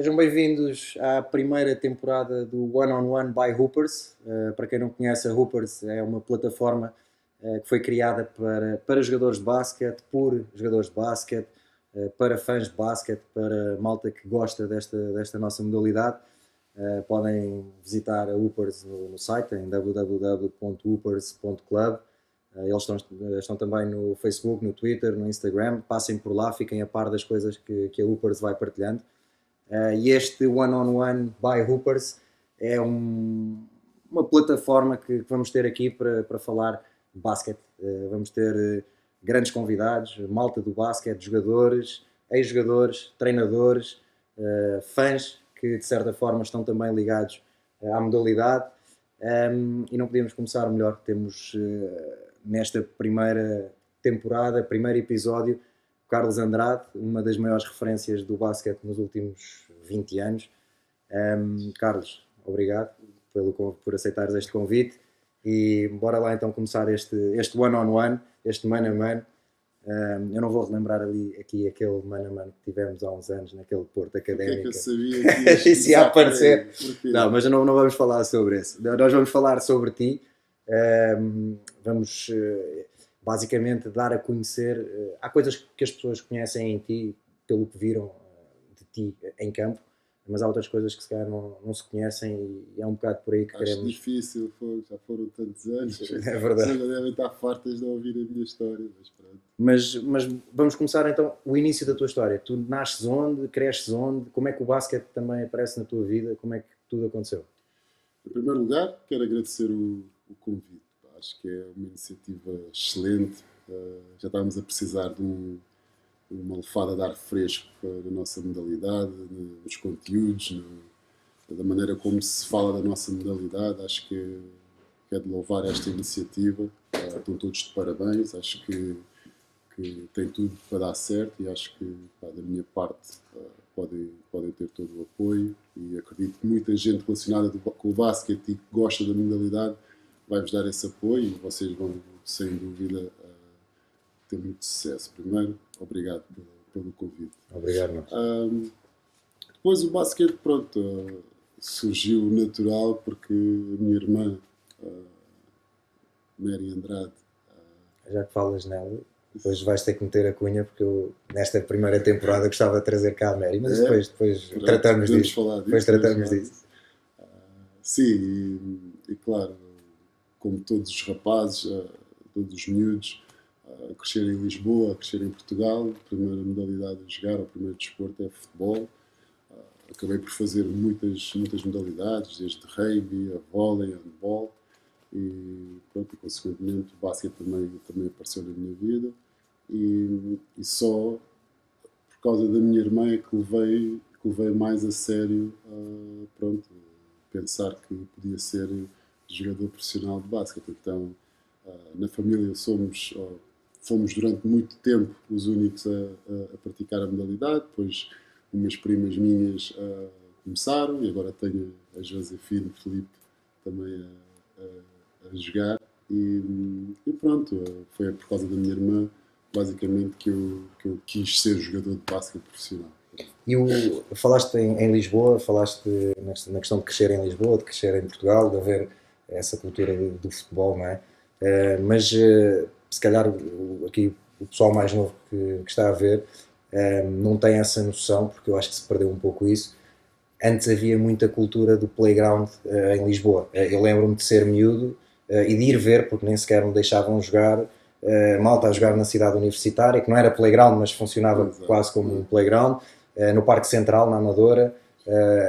Sejam bem-vindos à primeira temporada do One on One by Hoopers. Para quem não conhece, a Hoopers é uma plataforma que foi criada para jogadores de basquete, por jogadores de basquete, para fãs de basquete, para malta que gosta desta nossa modalidade. Podem visitar a Hoopers no site em www.hoopers.club. Eles estão também no Facebook, no Twitter, no Instagram. Passem por lá, fiquem a par das coisas que a Hoopers vai partilhando. E este One on One by Hoopers é uma plataforma que vamos ter aqui para falar de basquete. Vamos ter grandes convidados, malta do basquete, jogadores, ex-jogadores, treinadores, fãs que de certa forma estão também ligados à modalidade. E não podíamos começar melhor. Temos nesta primeira temporada, primeiro episódio, Carlos Andrade, uma das maiores referências do basquete nos últimos 20 anos. Carlos, obrigado por aceitares este convite e bora lá então começar este one-on-one, este mano-a-mano. Eu não vou relembrar aqui aquele mano-a-mano que tivemos há uns anos naquele Porto Académico. Porque é que eu sabia que isso ia aparecer. Não, mas não vamos falar sobre isso. Nós vamos falar sobre ti. Vamos basicamente dar a conhecer. Há coisas que as pessoas conhecem em ti pelo que viram de ti em campo, mas há outras coisas que se calhar não se conhecem e é um bocado por aí que queremos. Acho difícil, já foram tantos anos. É verdade. As pessoas devem estar fartas de ouvir a minha história, mas pronto. Mas vamos começar então o início da tua história. Tu nasces onde? Cresces onde? Como é que o basquete também aparece na tua vida? Como é que tudo aconteceu? Em primeiro lugar, quero agradecer o convite. Acho que é uma iniciativa excelente. Já estávamos a precisar de uma lefada de ar fresco na nossa modalidade, nos conteúdos, da maneira como se fala da nossa modalidade. Acho que é de louvar esta iniciativa. Estão todos de parabéns. Acho que tem tudo para dar certo e acho que da minha parte podem ter todo o apoio e acredito que muita gente relacionada com o basquete e que gosta da modalidade vai-vos dar esse apoio e vocês vão, sem dúvida, ter muito sucesso. Primeiro, obrigado pelo convite. Obrigado. Depois o basquete, pronto, surgiu natural porque a minha irmã, Mary Andrade... Já que falas nela, depois vais ter que meter a cunha porque eu, nesta primeira temporada, gostava de trazer cá a Mary, mas depois tratamos disso. Depois tratamos disso. Sim, e claro, como todos os rapazes, todos os miúdos, a crescer em Lisboa, a crescer em Portugal, a primeira modalidade a jogar, o primeiro desporto é futebol. Acabei por fazer muitas modalidades, desde rugby, a vôlei, handball, e pronto, e consequentemente o basquete também apareceu na minha vida. E só por causa da minha irmã é que levei mais a sério, pensar que podia ser jogador profissional de basquete. Então, na família fomos durante muito tempo os únicos a praticar a modalidade. Depois umas primas minhas começaram e agora tenho a Josefina e Filipe também a jogar. E pronto, foi por causa da minha irmã basicamente que eu quis ser jogador de basquete profissional. E falaste em Lisboa, falaste na questão de crescer em Lisboa, de crescer em Portugal, de haver essa cultura do futebol, não é? Mas se calhar aqui o pessoal mais novo que está a ver não tem essa noção, porque eu acho que se perdeu um pouco isso. Antes havia muita cultura do playground em Lisboa. Eu lembro-me de ser miúdo e de ir ver, porque nem sequer me deixavam jogar, malta a jogar na cidade universitária, que não era playground, mas funcionava quase como um playground, no Parque Central, na Amadora.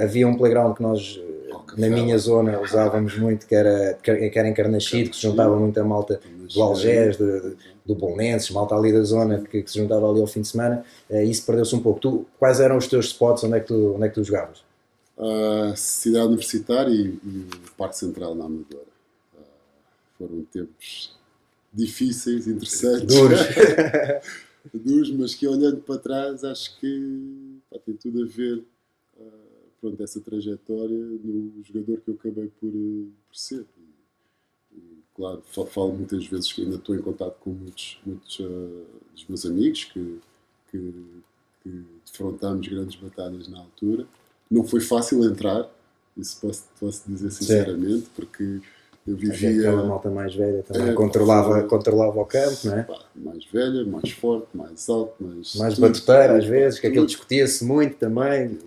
Havia um playground que nós, na minha zona, usávamos muito, que era em Carnaxide, que se juntava muita malta do Algés, do Bolonenses, malta ali da zona, que se juntava ali ao fim de semana. Isso perdeu-se um pouco. Quais eram os teus spots? Onde é que tu jogavas? Cidade Universitária e o Parque Central, na Amadora. Foram tempos difíceis, interessantes. Duros, mas que olhando para trás acho que tem tudo a ver essa trajetória no jogador que eu acabei por ser. E, claro, falo muitas vezes que ainda estou em contato com muitos dos meus amigos que defrontámos grandes batalhas na altura. Não foi fácil entrar, isso posso dizer sinceramente, porque eu Havia vivia aquela malta mais velha também, foi, controlava o campo, não é? pá, mais velha, mais forte, mais alto, Mais tudo, batuteira às tudo, pá, vezes, que aquilo tudo. discutia-se muito também,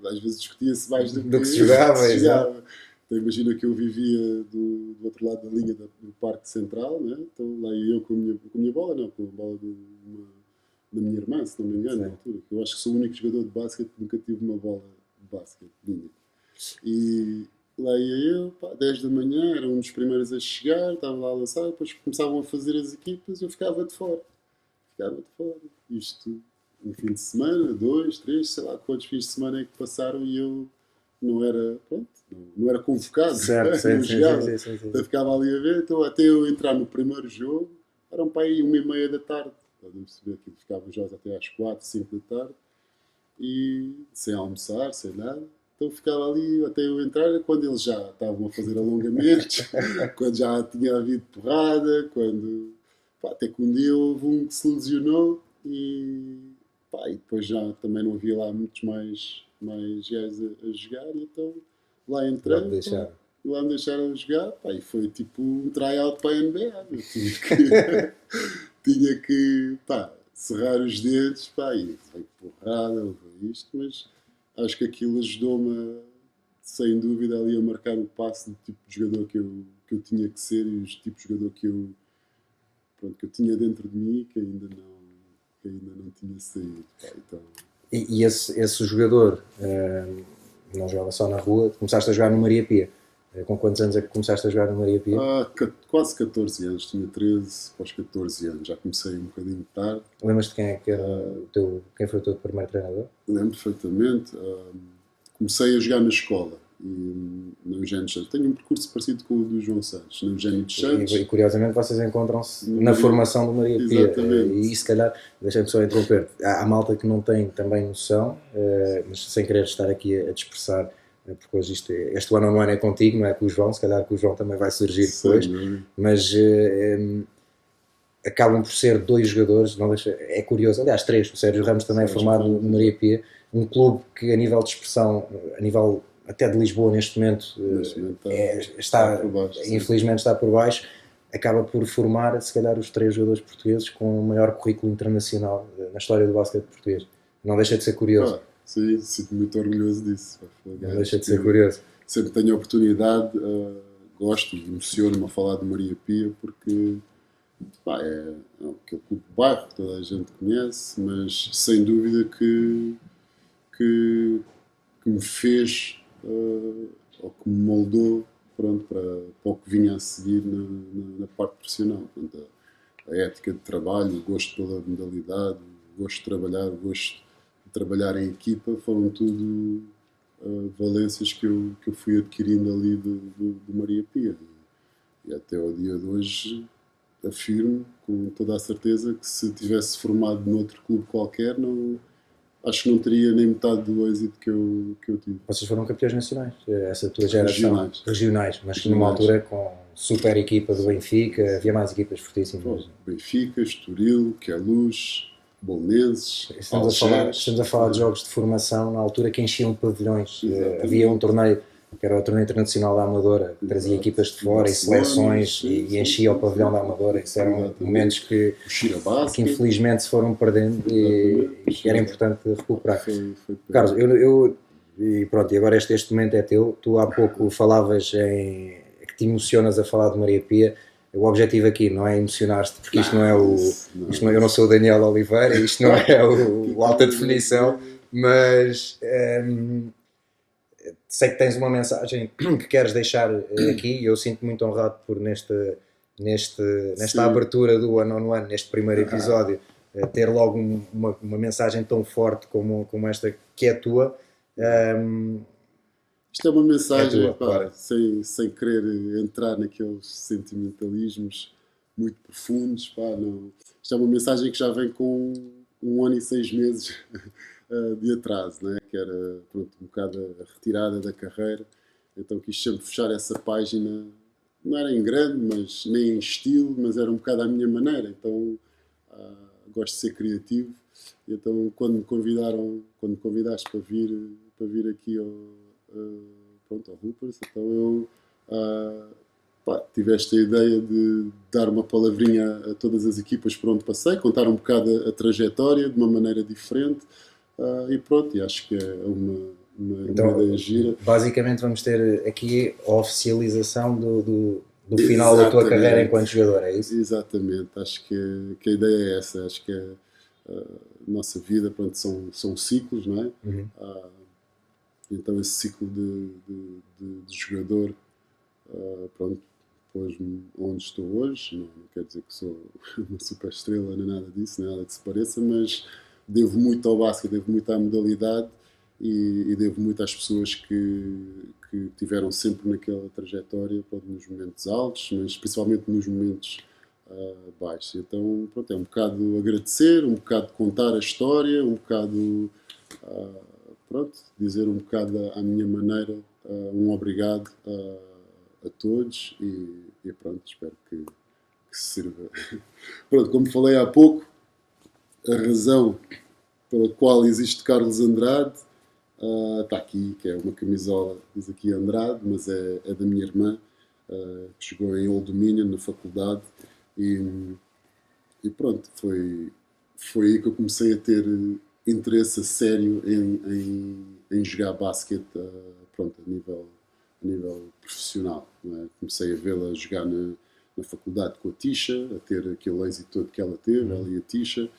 Às vezes discutia-se mais do do que se que jogava, se exato. jogava. Então imagina que eu vivia do outro lado da linha do Parque Central, né? Então lá ia eu com a minha bola, não, com a bola da minha irmã, se não me engano, na Sim. altura. Eu acho que sou o único jogador de basquete que nunca tive uma bola de basquete minha. E lá ia eu, pá, 10 da manhã, era um dos primeiros a chegar, estava lá a lançar, depois começavam a fazer as equipas e eu ficava de fora. Ficava de fora. Isto, um fim de semana, dois, três, sei lá quantos fins de semana é que passaram e eu não era, pronto, não era convocado, Certo, sim, não sim, sim, jogava. sim, sim, sim. Então ficava ali a ver, então até eu entrar no primeiro jogo, eram para aí 1h30 da tarde. Estás a perceber que ficava os jogos até às 4, 5 da tarde e sem almoçar, sem nada. Então ficava ali até eu entrar, quando eles já estavam a fazer alongamentos, quando já tinha havido porrada, quando pá, até que um dia houve um que se lesionou e depois já também não havia lá muitos mais gajos a jogar, e então lá Logo entrei, pá, deixar. e lá me deixaram jogar, pá, e foi tipo um tryout para a NBA. Eu tinha que pá, cerrar os dedos, pá, e foi porrada, foi isto, mas acho que aquilo ajudou-me, sem dúvida, ali a marcar o passo do tipo de jogador que eu tinha que ser e os tipos de jogador que eu tinha dentro de mim que ainda não tinha saído. Pá, então, E esse jogador não jogava só na rua, começaste a jogar no Maria Pia. Com quantos anos é que começaste a jogar no Maria Pia? quase 14 anos, tinha 13 para os 14 anos, já comecei um bocadinho tarde, Lembras-te quem é que era quem foi o teu primeiro treinador? lembro perfeitamente. Comecei a jogar na escola, na Eugênio dos Santos. Tenho um percurso parecido com o do João Santos, na Eugênio dos Santos. E curiosamente vocês encontram-se No na Maria- formação do Maria Pia. Exatamente. E se calhar, deixa-me só interromper, há malta que não tem também noção, mas sem querer estar aqui a dispersar, porque hoje este one-on-one é contigo, não é com o João, se calhar com o João também vai surgir depois, mas acabam por ser dois jogadores, não deixa, é curioso, aliás três, o Sérgio Ramos também é formado no Maria Pia, um clube que a nível de expressão, a nível até de Lisboa neste momento, está por baixo, infelizmente está por baixo, acaba por formar se calhar os três jogadores portugueses com o maior currículo internacional na história do basquete português. Não deixa de ser curioso. Sim, sinto muito orgulhoso disso. Não deixa de ser curioso. Sempre tenho a oportunidade, gosto e emociono-me a falar de Maria Pia porque pá, é aquele clube de bairro que toda a gente conhece, mas sem dúvida que me fez ou que me moldou, pronto, para o que vinha a seguir na parte profissional. Portanto, a ética de trabalho, o gosto pela modalidade, o gosto de trabalhar, o gosto de trabalhar em equipa, foram tudo valências que eu fui adquirindo ali do Maria Pia. E até ao dia de hoje afirmo com toda a certeza que se tivesse formado noutro clube qualquer, acho que não teria nem metade do êxito que eu tive. Vocês foram campeões nacionais, essa tua geração. Regionais, mas Regionais. numa altura com super equipa do Benfica, havia mais equipas fortíssimas. Benfica, Estoril, Queluz, Bolonenses, estamos a falar de jogos de formação na altura que enchiam pavilhões. Exatamente. Havia um torneio que era o torneio internacional da Amadora, que trazia equipas de fora e seleções e enchia o pavilhão da Amadora. Isso eram momentos que infelizmente se foram perdendo e que era importante recuperar. Carlos, e agora este momento é teu. Tu há pouco falavas que te emocionas a falar de Maria Pia. O objetivo aqui não é emocionar-te, porque isto não é eu não sou o Daniel Oliveira, isto não é o alta definição, mas sei que tens uma mensagem que queres deixar aqui e eu sinto-me muito honrado por nesta abertura do One on One, neste primeiro episódio, ter logo uma mensagem tão forte como esta que é tua. Isto é uma mensagem, claro. sem querer entrar naqueles sentimentalismos muito profundos. Não. Isto é uma mensagem que já vem com 1 ano e 6 meses de atraso, né? Que era pronto, um bocado a retirada da carreira. Então quis sempre fechar essa página, não era em grande, mas nem em estilo, mas era um bocado à minha maneira. Então gosto de ser criativo. Então quando me convidaste para vir para vir aqui pronto, ao Hoopers, então eu tive esta ideia de dar uma palavrinha a todas as equipas por onde passei, contar um bocado a trajetória de uma maneira diferente, e pronto, e acho que é uma ideia gira. Basicamente vamos ter aqui a oficialização do final da tua carreira enquanto jogador, é isso? Exatamente, acho que a ideia é essa, acho que a nossa vida, pronto, são ciclos, não é? Uhum. Então esse ciclo de jogador, pronto, pôs-me onde estou hoje. Não quer dizer que sou uma super estrela nem nada disso, nem nada que se pareça, mas devo muito ao basquete, devo muito à modalidade e devo muito às pessoas que tiveram sempre naquela trajetória, pronto, nos momentos altos, mas principalmente nos momentos baixos. Então, pronto, é um bocado agradecer, um bocado contar a história, um bocado pronto, dizer um bocado à minha maneira um obrigado a todos e pronto, espero que sirva. Pronto, como falei há pouco, a razão pela qual existe Carlos Andrade está aqui, que é uma camisola, diz aqui Andrade, mas é da minha irmã, que jogou em Old Dominion na faculdade e pronto, foi aí que eu comecei a ter interesse a sério em jogar basquete, pronto, a nível profissional. Não é? Comecei a vê-la jogar na faculdade com a Tisha, a ter aquele êxito todo que ela teve, ela e a Tisha,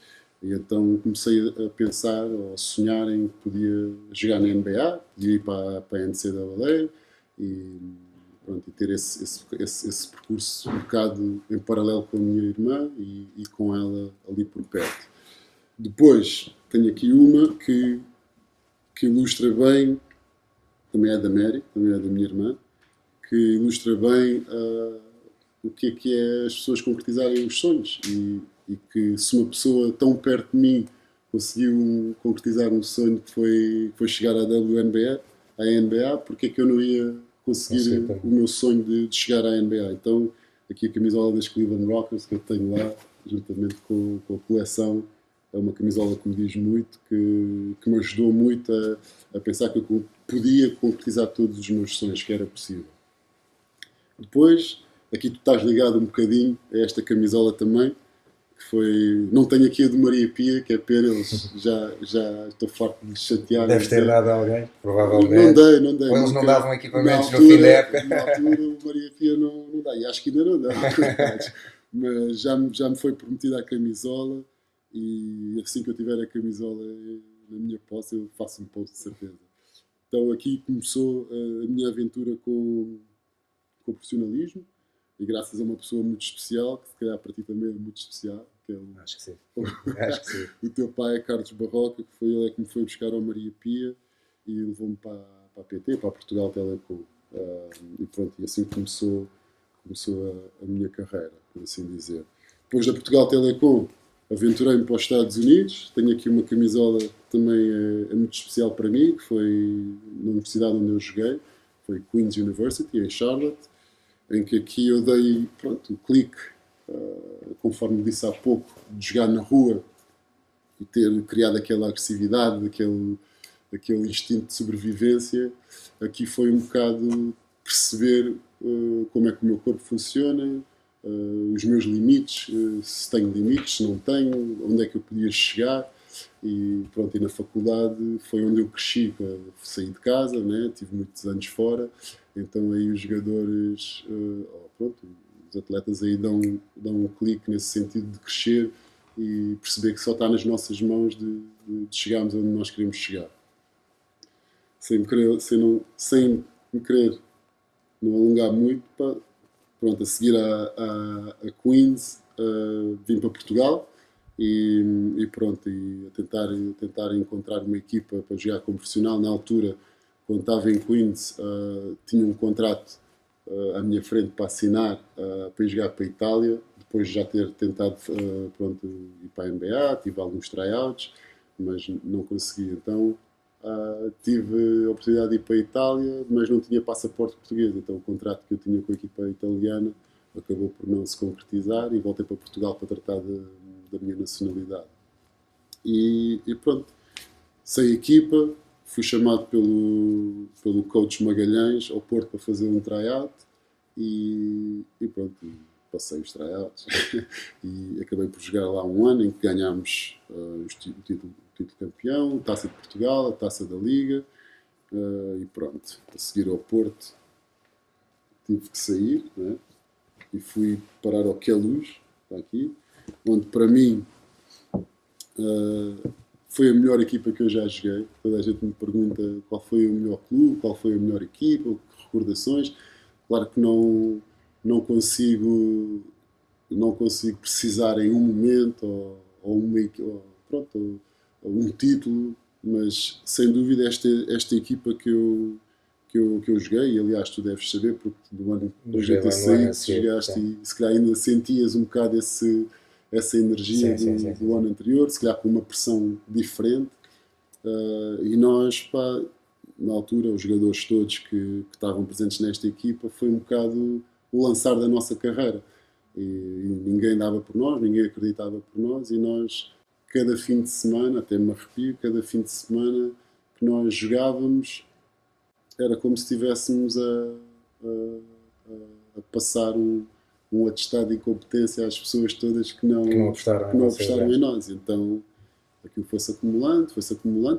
e então comecei a pensar ou a sonhar em que podia jogar na NBA, podia ir para a NCAA e, pronto, e ter esse percurso um bocado em paralelo com a minha irmã e com ela ali por perto. Depois tenho aqui uma que ilustra bem, também é da Mary, também é da minha irmã, que ilustra bem o que é as pessoas concretizarem os sonhos e que se uma pessoa tão perto de mim conseguiu concretizar um sonho que foi chegar à WNBA, à NBA, porque é que eu não ia conseguir o meu sonho de chegar à NBA? Então, aqui a camisola das Cleveland Rockers que eu tenho lá, juntamente com a coleção, é uma camisola que me diz muito, que me ajudou muito a pensar que eu podia concretizar todos os meus sonhos, que era possível. Depois, aqui tu estás ligado um bocadinho a esta camisola também, que foi... Não tenho aqui a de Maria Pia, que é pena, eles já estou farto de lhes chatear. Deves ter dado a alguém, provavelmente. Não dei. Ou eles não davam equipamentos no fim da época. Na altura, Maria Pia não dá, e acho que ainda não dá, mas já me foi prometida a camisola. E assim que eu tiver a camisola na minha posse, eu faço um post de certeza. Então aqui começou a minha aventura com o profissionalismo e graças a uma pessoa muito especial, que se calhar para ti também é muito especial, que é Acho que sim. Acho que sim. O teu pai, Carlos Barroca, que foi ele que me foi buscar ao Maria Pia e levou-me para a PT, para a Portugal Telecom. E pronto, e assim começou a minha carreira, por assim dizer. Depois da Portugal Telecom, aventurei-me para os Estados Unidos. Tenho aqui uma camisola que também é muito especial para mim, que foi na universidade onde eu joguei, foi Queen's University, em Charlotte, em que aqui eu dei, pronto, o clique, conforme disse há pouco, de jogar na rua e ter criado aquela agressividade, aquele instinto de sobrevivência. Aqui foi um bocado perceber como é que o meu corpo funciona, os meus limites, se tenho limites, se não tenho, onde é que eu podia chegar. E pronto, e na faculdade foi onde eu cresci, saí de casa, né? Tive muitos anos fora, então aí os jogadores, pronto, os atletas aí dão um clique nesse sentido de crescer e perceber que só está nas nossas mãos de chegarmos onde nós queremos chegar. Sem me querer não alongar muito, pronto, a seguir a Queens, vim para Portugal e pronto, e a tentar encontrar uma equipa para jogar como profissional. Na altura, quando estava em Queens, tinha um contrato à minha frente para assinar, para ir jogar para a Itália, depois de já ter tentado pronto, ir para a NBA, tive alguns tryouts, mas não consegui. Então tive a oportunidade de ir para a Itália, mas não tinha passaporte português, então o contrato que eu tinha com a equipa italiana acabou por não se concretizar e voltei para Portugal para tratar da minha nacionalidade. E pronto, sem equipa, fui chamado pelo coach Magalhães ao Porto para fazer um tryout e pronto, passei os tryouts e acabei por jogar lá um ano em que ganhámos o título campeão, a Taça de Portugal, a Taça da Liga e pronto, a seguir ao Porto tive que sair, né? E fui parar ao Queluz, está aqui, onde para mim foi a melhor equipa que eu já joguei. Toda a gente me pergunta qual foi o melhor clube, qual foi a melhor equipa, que recordações. Claro que não consigo precisar em um momento ou um título, mas sem dúvida esta equipa que eu joguei, e aliás tu deves saber, porque do ano de ter saído jogaste e se calhar ainda sentias um bocado essa energia do ano anterior, se calhar com uma pressão diferente, e nós, pá, na altura, os jogadores todos que estavam presentes nesta equipa, foi um bocado o lançar da nossa carreira. E ninguém dava por nós, ninguém acreditava por nós, e nós, cada fim de semana, até me arrepio, cada fim de semana que nós jogávamos, era como se estivéssemos a passar um atestado de incompetência às pessoas todas que não apostaram em nós. Então aquilo foi-se acumulando.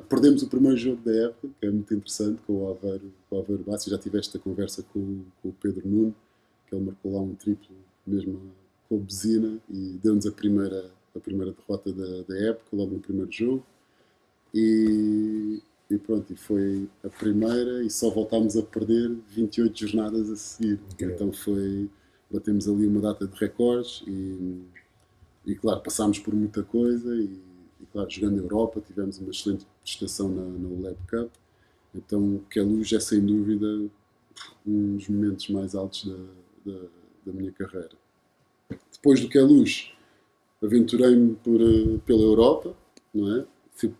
Perdemos o primeiro jogo da época, que é muito interessante, com o Aveiro Bassi. Já tive esta conversa com o Pedro Nuno, que ele marcou lá um triplo mesmo com a buzina e deu-nos a primeira derrota da época, logo no primeiro jogo. E pronto, e foi a primeira, e só voltámos a perder 28 jornadas a seguir. Okay. Então batemos ali uma data de recordes e claro, passámos por muita coisa e claro, jogando na Europa, tivemos uma excelente prestação na ULEB Cup. Então o Queluz é sem dúvida um dos momentos mais altos da minha carreira. Depois do Queluz, aventurei-me pela Europa, não é? Fui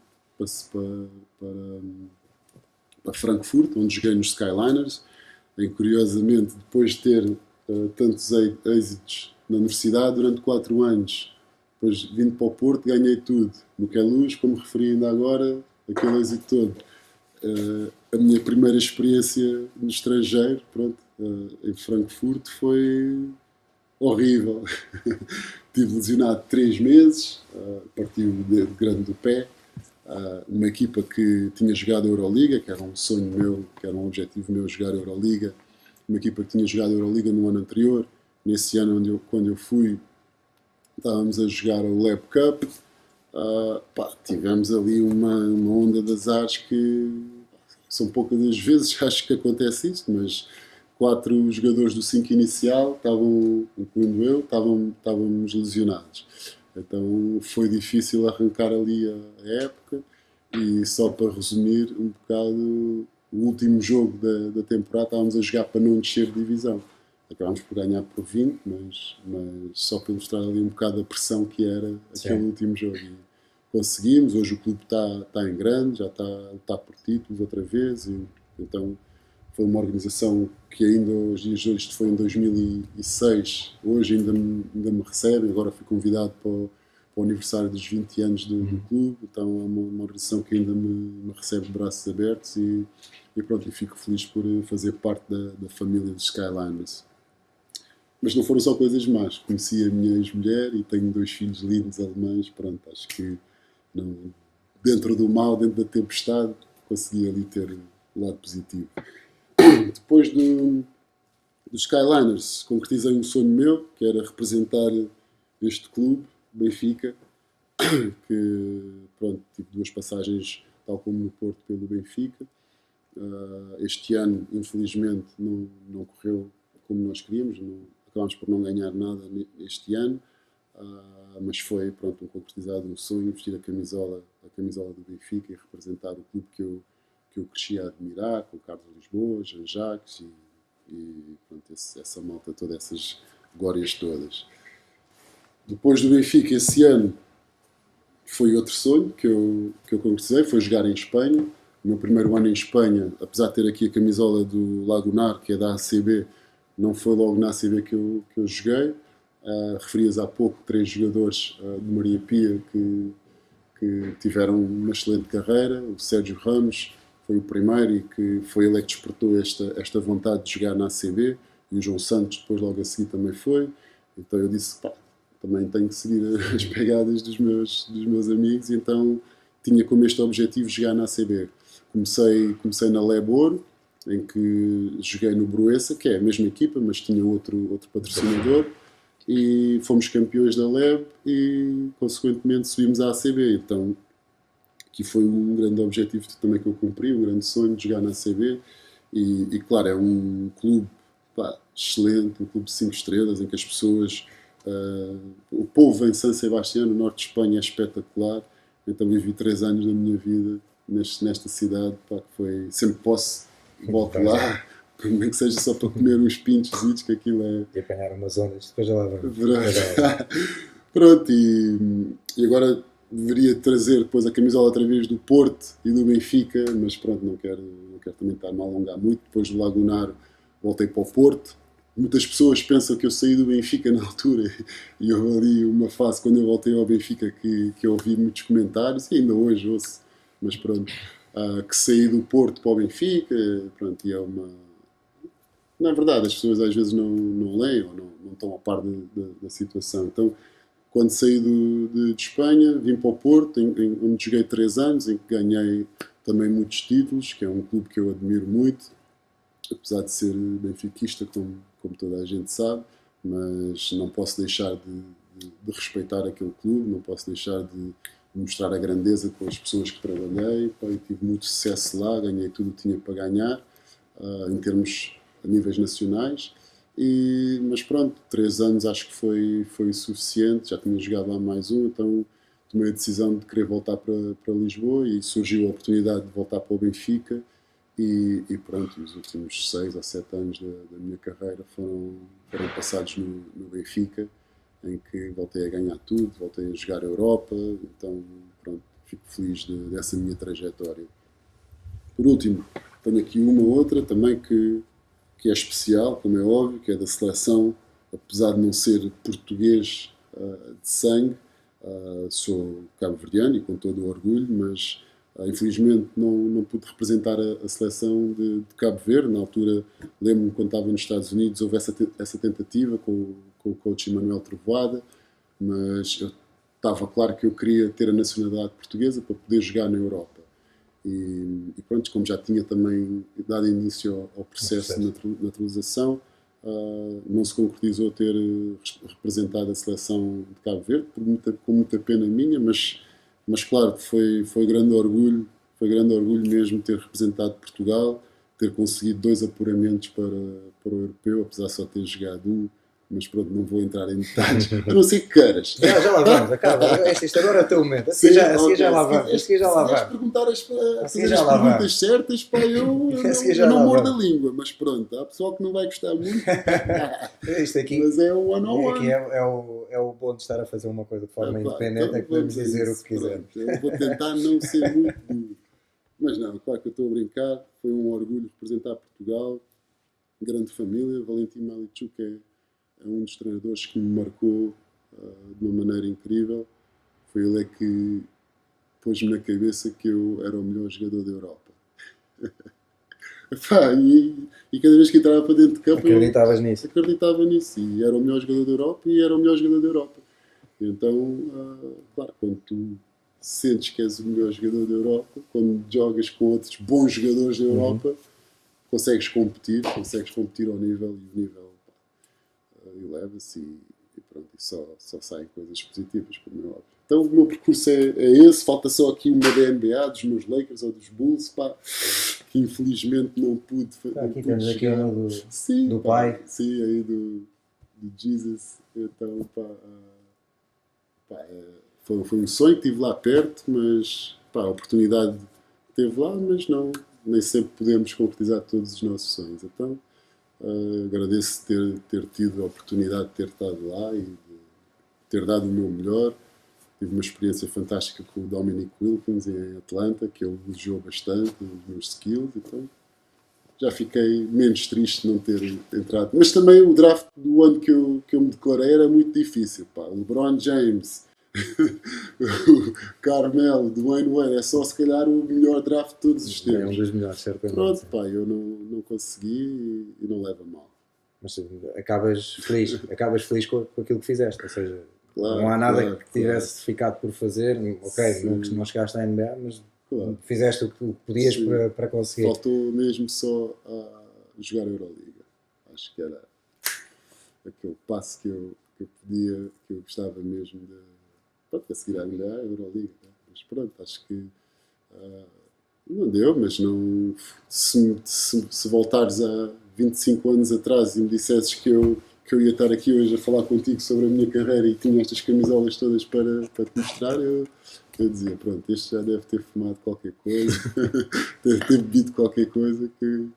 para Frankfurt, onde joguei nos Skyliners, em curiosamente, depois de ter tantos êxitos na universidade durante 4 anos, depois vindo para o Porto, ganhei tudo. No Queluz, como referi ainda agora, aquele êxito todo. A minha primeira experiência no estrangeiro, em Frankfurt, foi horrível. Estive lesionado 3 meses, parti o dedo grande do pé. Uma equipa que tinha jogado a Euroliga, que era um sonho meu, que era um objetivo meu jogar a Euroliga, uma equipa que tinha jogado a Euroliga no ano anterior. Nesse ano, quando eu fui, estávamos a jogar a ULEB Cup. Tivemos ali uma onda de azares que são poucas as vezes, acho que acontece isso, mas 4 jogadores do 5 inicial, incluindo eu, estávamos lesionados. Então foi difícil arrancar ali a época e só para resumir um bocado, o último jogo da temporada estávamos a jogar para não descer de divisão. Acabámos por ganhar por 20, mas só para ilustrar ali um bocado a pressão que era aquele último jogo. E conseguimos, hoje o clube está em grande, já está a lutar por títulos outra vez, e então foi uma organização que ainda aos dias de hoje, isto foi em 2006, hoje ainda me recebe, agora fui convidado para o aniversário dos 20 anos do clube, então é uma organização que ainda me recebe de braços abertos e pronto, e fico feliz por fazer parte da família dos Skyliners. Mas não foram só coisas más, conheci a minha ex-mulher e tenho 2 filhos lindos alemães, pronto, acho que dentro do mal, dentro da tempestade, consegui ali ter o lado positivo. Depois dos Skyliners, concretizei um sonho meu, que era representar este clube, Benfica, que pronto, tive 2 passagens, tal como no Porto, pelo Benfica. Este ano, infelizmente, não correu como nós queríamos, acabámos por não ganhar nada este ano, mas foi pronto, concretizado um sonho, vestir a camisola do Benfica e representar o clube que eu cresci a admirar, com Carlos Lisboa, Jean-Jacques e pronto, essa malta toda, essas glórias todas. Depois do Benfica, esse ano, foi outro sonho que eu concretizei, foi jogar em Espanha. O meu primeiro ano em Espanha, apesar de ter aqui a camisola do Lagunar, que é da ACB, não foi logo na ACB que eu joguei. Referias há pouco 3 jogadores de Maria Pia que tiveram uma excelente carreira. O Sérgio Ramos foi o primeiro e que foi ele que despertou esta vontade de jogar na ACB, e o João Santos depois logo a seguir também foi. Então eu disse, pá, também tenho que seguir as pegadas dos meus amigos, e então tinha como este objetivo jogar na ACB. Comecei na Lebor, em que joguei no Broessa, que é a mesma equipa, mas tinha outro patrocinador, e fomos campeões da LEB e consequentemente subimos à ACB. Então que foi um grande objetivo também que eu cumpri, um grande sonho de jogar na ACB, e claro, é um clube, pá, excelente, um clube de 5 estrelas, em que as pessoas, o povo em San Sebastián, no norte de Espanha, é espetacular. Então vivi 3 anos da minha vida nesta cidade, pá, que foi, sempre posso, volto lá, nem que seja só para comer uns pintos, que aquilo é... E apanhar umas ondas, depois já lá vamos. Pronto, e agora deveria trazer depois a camisola outra vez do Porto e do Benfica, mas pronto, não quero também estar-me a alongar muito. Depois do Lagunaro voltei para o Porto. Muitas pessoas pensam que eu saí do Benfica na altura, e houve ali uma fase quando eu voltei ao Benfica que eu ouvi muitos comentários, e ainda hoje ouço, mas pronto, que saí do Porto para o Benfica, pronto, e é uma... Na verdade, as pessoas às vezes não leem ou não estão a par da situação. Então, quando saí de Espanha, vim para o Porto, onde joguei 3 anos, em que ganhei também muitos títulos, que é um clube que eu admiro muito, apesar de ser benfiquista, como toda a gente sabe, mas não posso deixar de respeitar aquele clube, não posso deixar de mostrar a grandeza com as pessoas que trabalhei. Pá, eu tive muito sucesso lá, ganhei tudo o que tinha para ganhar, em termos a níveis nacionais. Mas pronto, 3 anos acho que foi suficiente, já tinha jogado lá mais um, então tomei a decisão de querer voltar para Lisboa, e surgiu a oportunidade de voltar para o Benfica, e pronto, os últimos 6 ou 7 anos da minha carreira foram passados no Benfica, em que voltei a ganhar tudo, voltei a jogar a Europa, então pronto, fico feliz dessa minha trajetória. Por último, tenho aqui uma outra também que é especial, como é óbvio, que é da seleção, apesar de não ser português de sangue, sou cabo-verdiano e com todo o orgulho, mas infelizmente não pude representar a seleção de Cabo Verde. Na altura, lembro-me quando estava nos Estados Unidos, houve essa tentativa com o coach Emanuel Trovoada, mas eu estava claro que eu queria ter a nacionalidade portuguesa para poder jogar na Europa. E pronto, como já tinha também dado início ao processo de naturalização, não se concretizou ter representado a seleção de Cabo Verde, com muita pena minha, mas claro, foi grande orgulho mesmo ter representado Portugal, ter conseguido 2 apuramentos para o Europeu, apesar de só ter jogado um. Mas pronto, não vou entrar em detalhes, a não ser que queiras. Já lá vamos, acaba. Isto agora é o teu momento. Assim já lá vamos. Se vais perguntar fazer as perguntas certas, pá, eu não mordo a língua, mas pronto, há pessoal que não vai gostar muito. Isto aqui, mas é o one-on-one. Aqui é o bom de estar a fazer uma coisa de forma independente, é que podemos dizer o que quisermos. Eu vou tentar não ser muito duro. Mas não, claro que eu estou a brincar, foi um orgulho representar Portugal, grande família. Valentim Malichuk é um dos treinadores que me marcou de uma maneira incrível. Foi ele que pôs-me na cabeça que eu era o melhor jogador da Europa. e cada vez que entrava para dentro de campo, acreditavas nisso? Acreditava nisso, e era o melhor jogador da Europa, e era o melhor jogador da Europa. E então, claro, quando tu sentes que és o melhor jogador da Europa, quando jogas com outros bons jogadores da Europa, consegues competir ao nível, e o nível eleva-se, e pronto, e só saem coisas positivas, como é óbvio. Então o meu percurso é esse. Falta só aqui uma da NBA, dos meus Lakers ou dos Bulls, pá, que infelizmente não pude fazer. Aqui temos aqui uma do pai. Sim, aí do Jesus. Então, foi um sonho que tive lá perto, mas pá, a oportunidade esteve lá, mas nem sempre podemos concretizar todos os nossos sonhos. Então, agradeço ter tido a oportunidade de ter estado lá e de ter dado o meu melhor. Tive uma experiência fantástica com o Dominic Wilkins em Atlanta, que ele elogiou bastante os meus skills, então já fiquei menos triste de não ter entrado. Mas também o draft do ano que eu me declarei era muito difícil. Pá. LeBron James, o Carmelo, do Wayne Wade, é só se calhar o melhor draft de todos os É um tempos. dos melhores, certamente. Pronto, pá, eu não consegui e não leva mal. Mas acabas feliz com aquilo que fizeste, ou seja, Claro, não há nada claro, que tivesse ficado por fazer, ok, não chegaste à NBA, mas claro. fizeste o que podias Sim. para conseguir. Faltou mesmo só a jogar a Euroliga. Acho que era aquele passo que eu podia, que eu gostava mesmo de. Pronto, a seguir à NBA, a Euroliga. Né? Mas pronto, acho que não deu, mas não. Se voltares a 25 anos atrás e me dissesses que eu ia estar aqui hoje a falar contigo sobre a minha carreira e tinha estas camisolas todas para te mostrar, eu dizia, pronto, este já deve ter fumado qualquer coisa, deve ter bebido qualquer coisa que.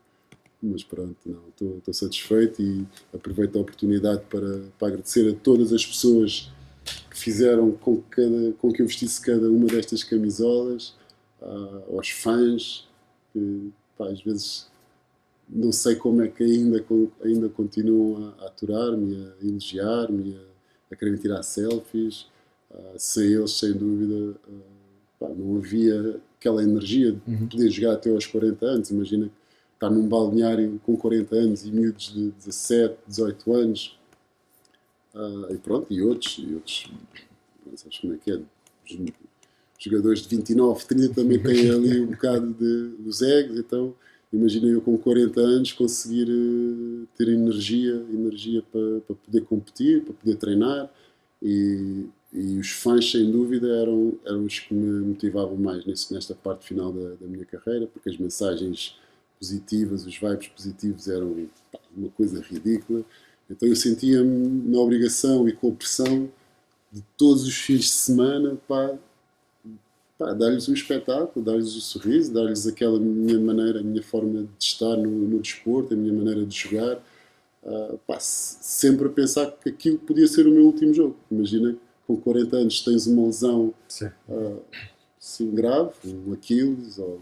Mas pronto, não, estou satisfeito e aproveito a oportunidade para agradecer a todas as pessoas que fizeram com que eu vestisse cada uma destas camisolas, aos fãs, que pá, às vezes não sei como é que ainda continuam a aturar-me, a elogiar-me, a querer tirar selfies. Sem eles, sem dúvida, pá, não havia aquela energia de poder jogar até aos 40 anos. Imagina estar num balneário com 40 anos e miúdos de 17, 18 anos. E pronto, e outros, não sabes como é que é, os jogadores de 29, 30 também têm ali um bocado dos egos, então imagina eu com 40 anos conseguir ter energia para poder competir, para poder treinar, e os fãs sem dúvida eram os que me motivavam mais nesta parte final da minha carreira, porque as mensagens positivas, os vibes positivos eram uma coisa ridícula. Então eu sentia-me na obrigação e com a pressão de todos os fins de semana dar-lhes um espetáculo, dar-lhes um sorriso, dar-lhes aquela minha maneira, a minha forma de estar no desporto, a minha maneira de jogar, sempre a pensar que aquilo podia ser o meu último jogo. Imagina, com 40 anos tens uma lesão assim grave, um Aquiles ou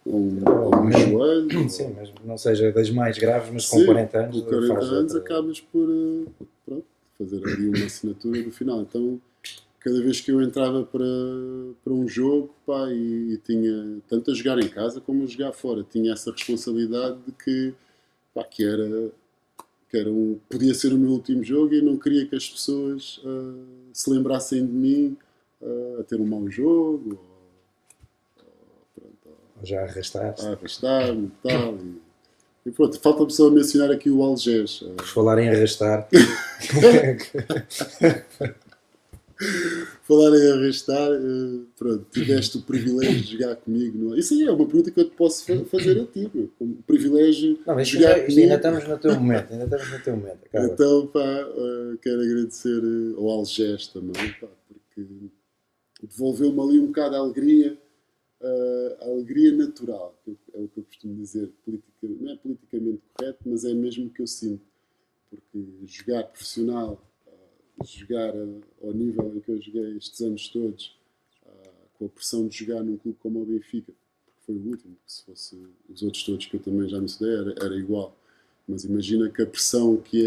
um joelho. Sim, mas não seja das mais graves, mas Sim, com 40 anos. com 40 anos acabas por pronto, fazer ali uma assinatura do final. Então, cada vez que eu entrava para um jogo e tinha tanto a jogar em casa como a jogar fora, tinha essa responsabilidade de que podia ser o meu último jogo e não queria que as pessoas se lembrassem de mim a ter um mau jogo ou já arrastaste. A arrastar-me e tal. E pronto, falta-me só mencionar aqui o Algés. Por falar em arrastar. Falar em arrastar, pronto, tiveste o privilégio de jogar comigo. Não? Isso aí é uma pergunta que eu te posso fazer a ti. O privilégio de jogar comigo. Ainda estamos no teu momento. Acaba. Então, quero agradecer ao Algés também, porque devolveu-me ali um bocado a alegria natural, que é o que eu costumo dizer, não é politicamente correto, mas é mesmo o que eu sinto. Porque jogar profissional, jogar ao nível em que eu joguei estes anos todos, com a pressão de jogar num clube como o Benfica, porque foi o último, se fosse os outros todos que eu também já me estudei, era igual. Mas imagina que a pressão que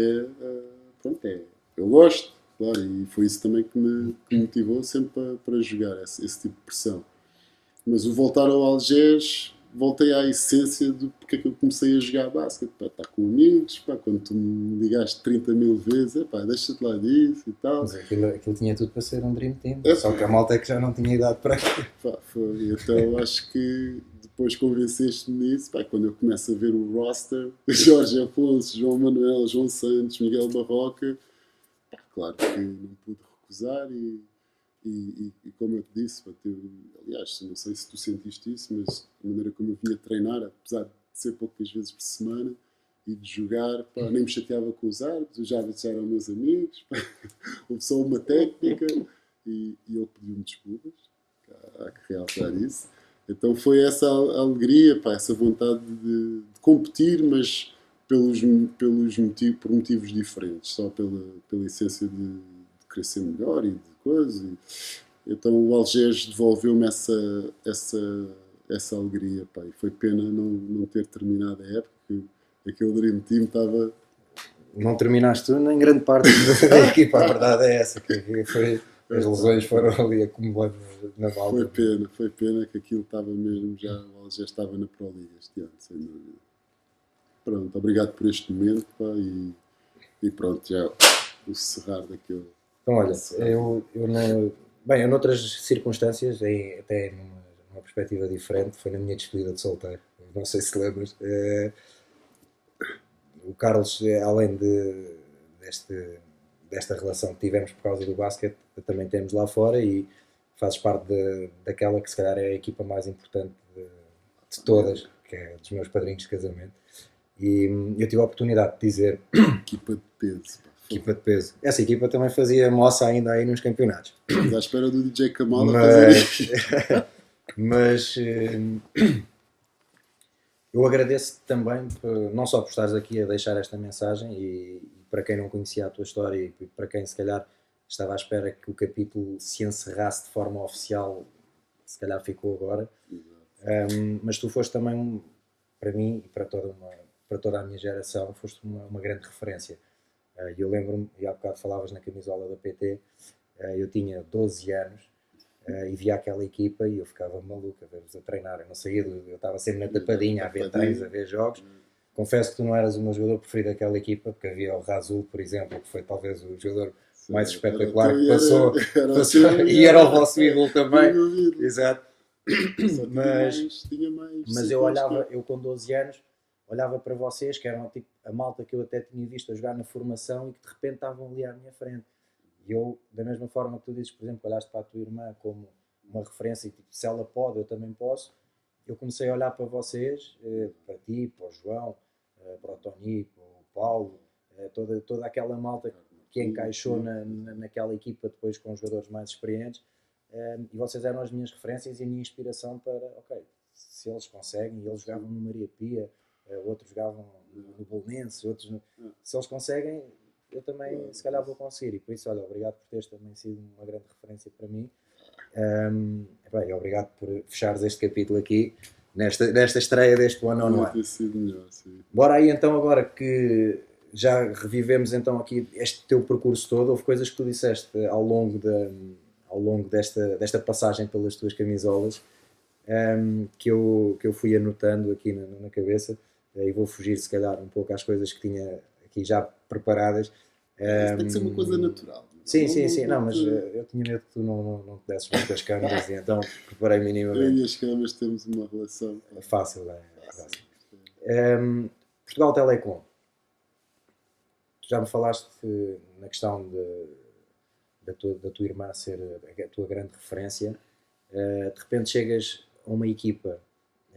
eu gosto, claro, e foi isso também que me motivou sempre para jogar, esse tipo de pressão. Mas o voltar ao Algés, voltei à essência de porque é que eu comecei a jogar basquete. Estar com amigos, quando tu me ligaste 30 mil vezes, deixa-te lá disso e tal. Mas aquilo tinha tudo para ser um Dream Team, só que a malta é que já não tinha idade para aquilo. Então acho que depois convenceste-me nisso, quando eu começo a ver o roster, Jorge Afonso, João Manuel, João Santos, Miguel Barroca, claro que não pude recusar e como eu te disse, aliás, não sei se tu sentiste isso, mas a maneira como eu vinha treinar, apesar de ser poucas vezes por semana e de jogar, nem me chateava com os árbitros, eu já eram meus amigos, houve só uma técnica e eu pedi-me desculpas, há que realçar isso. Então foi essa alegria, essa vontade de competir, mas por motivos diferentes, só pela essência de querer ser melhor e de coisas. Então o Algés devolveu-me essa alegria, e foi pena não ter terminado a época, porque aquele Dream Team estava... Não terminaste tu nem grande parte da equipa, a verdade é essa, que as lesões foram ali acumulando na Foi balda. pena que aquilo estava mesmo já estava na Pro Liga este ano, sem dúvida. Pronto, obrigado por este momento, pá, e pronto, já o cerrar daquele. Então, olha, eu noutras circunstâncias, até numa perspectiva diferente, foi na minha despedida de solteiro. Não sei se te lembras. O Carlos, além desta relação que tivemos por causa do basquete, também temos lá fora e fazes parte daquela que se calhar é a equipa mais importante de todas, que é dos meus padrinhos de casamento. E eu tive a oportunidade de dizer Equipa de peso, pá. equipa de peso. Essa equipa também fazia moça ainda aí nos campeonatos. Mas à espera do DJ Kamal a fazer isso. Mas eu agradeço também, não só por estares aqui a deixar esta mensagem e para quem não conhecia a tua história e para quem se calhar estava à espera que o capítulo se encerrasse de forma oficial, se calhar ficou agora. Mas tu foste também, para mim e para toda a minha geração, foste uma grande referência. Eu lembro-me, e há bocado falavas na camisola da PT, eu tinha 12 anos e via aquela equipa e eu ficava maluco a ver-vos a treinar. Eu não saía, eu estava sempre na tapadinha a ver treinos, a ver jogos. Confesso que tu não eras o meu jogador preferido daquela equipa, porque havia o Razul, por exemplo, que foi talvez o jogador mais espetacular que passou, e era o vosso ídolo também. Exato. Mas eu olhava, eu com 12 anos, olhava para vocês, que eram tipo a malta que eu até tinha visto a jogar na formação e que de repente estavam ali à minha frente. E eu, da mesma forma que tu dizes, por exemplo, olhaste para a tua irmã como uma referência e tipo, se ela pode, eu também posso. Eu comecei a olhar para vocês, para ti, para o João, para o Tony, para o Paulo, toda aquela malta que encaixou naquela equipa depois com os jogadores mais experientes. E vocês eram as minhas referências e a minha inspiração para, ok, se eles conseguem, e eles jogavam no Maria Pia, outros jogavam no Bolonense, outros se eles conseguem, eu também se calhar vou conseguir. E por isso, olha, obrigado por teres também sido uma grande referência para mim. E obrigado por fechares este capítulo aqui nesta estreia deste One on One. Bora aí então, agora que já revivemos então aqui este teu percurso todo, houve coisas que tu disseste ao longo desta passagem pelas tuas camisolas, que eu fui anotando aqui na cabeça, e vou fugir se calhar um pouco às coisas que tinha aqui já preparadas. Tem que ser uma coisa natural. Sim, não, mas eu tinha medo que tu não te desses muito as câmeras, e então preparei minimamente. Eu e as câmeras temos uma relação fácil. Portugal Telecom. Tu já me falaste na questão da tua irmã ser a tua grande referência. De repente chegas a uma equipa,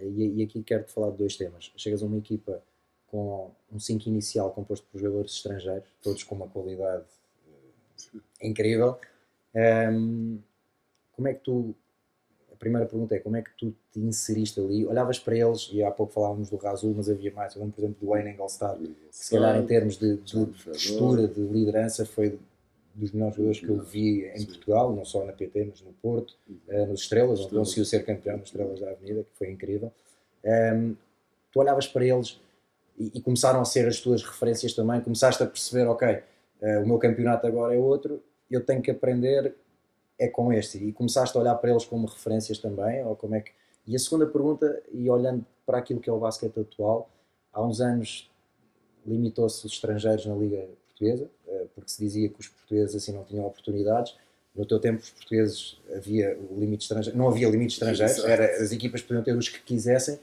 e aqui quero-te falar de dois temas. Chegas a uma equipa com um 5 inicial composto por jogadores estrangeiros, todos com uma qualidade incrível. Como é que tu... A primeira pergunta é como é que tu te inseriste ali? Olhavas para eles, e há pouco falávamos do Razul, mas havia mais. Eu lembro, por exemplo, do Wayne Engelstad, que se calhar em termos de postura, de liderança, foi dos melhores jogadores que eu vi em Portugal, não só na PT, mas no Porto, nos Estrelas, onde conseguiu ser campeão, nas Estrelas da Avenida, que foi incrível. Tu olhavas para eles e começaram a ser as tuas referências também, começaste a perceber, ok, o meu campeonato agora é outro, eu tenho que aprender com este, e começaste a olhar para eles como referências também, ou como é que... E a segunda pergunta, e olhando para aquilo que é o basquete atual, há uns anos limitou-se os estrangeiros na Liga Portuguesa, porque se dizia que os portugueses assim não tinham oportunidades. No teu tempo os portugueses havia o limite estrangeiro, não havia limites estrangeiros, as equipas podiam ter os que quisessem.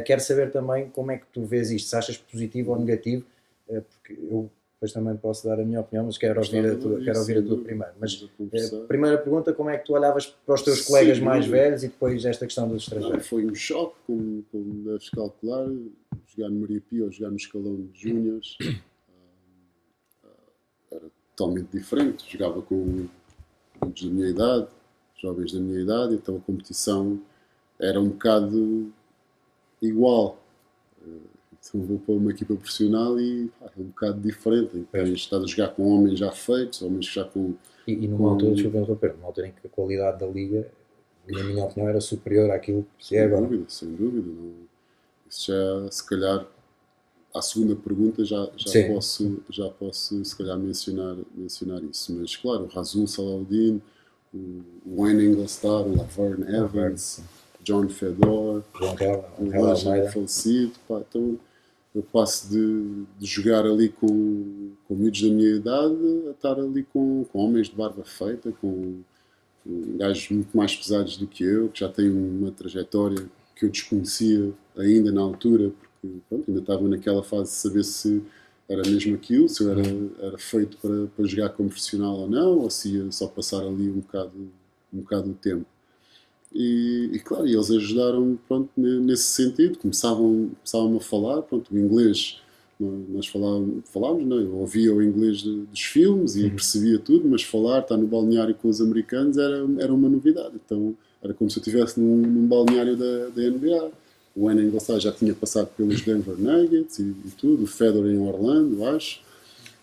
Quero saber também como é que tu vês isto, se achas positivo ou negativo, porque eu depois também posso dar a minha opinião, mas quero ouvir a tua primeiro. Mas primeira pergunta, como é que tu olhavas para os teus colegas mais velhos e depois esta questão dos estrangeiros? Foi um choque, como deves calcular, jogar no Maria Pia ou jogar no escalão de júniores era totalmente diferente. Jogava com da minha idade, jovens da minha idade, então a competição era um bocado igual. Então vou para uma equipa profissional e é um bocado diferente. Tens estado a jogar com homens já feitos, homens já com... E numa altura, deixa eu interromper, numa altura em que a qualidade da liga, na minha opinião, era superior àquilo que é agora. Sem dúvida. Não, isso já, se calhar, à segunda pergunta já posso se calhar mencionar isso. Mas claro, o Razul Salahuddin, o Wayne Englestad, o Laverne Evans, John Fedor, o Roger falecido. Pá, então eu passo de jogar ali com miúdos da minha idade a estar ali com homens de barba feita, com gajos muito mais pesados do que eu, que já têm uma trajetória que eu desconhecia ainda na altura, porque pronto, ainda estava naquela fase de saber se era mesmo aquilo, se eu era feito para jogar como profissional ou não, ou se ia só passar ali um bocado o tempo. E claro, eles ajudaram, pronto, nesse sentido, começavam a falar, pronto, o inglês, nós falávamos, não, eu ouvia o inglês dos filmes e percebia tudo, mas falar, estar no balneário com os americanos era uma novidade, então era como se eu estivesse num balneário da NBA. O Wayne Englestad já tinha passado pelos Denver Nuggets e tudo, o Fedor em Orlando, acho,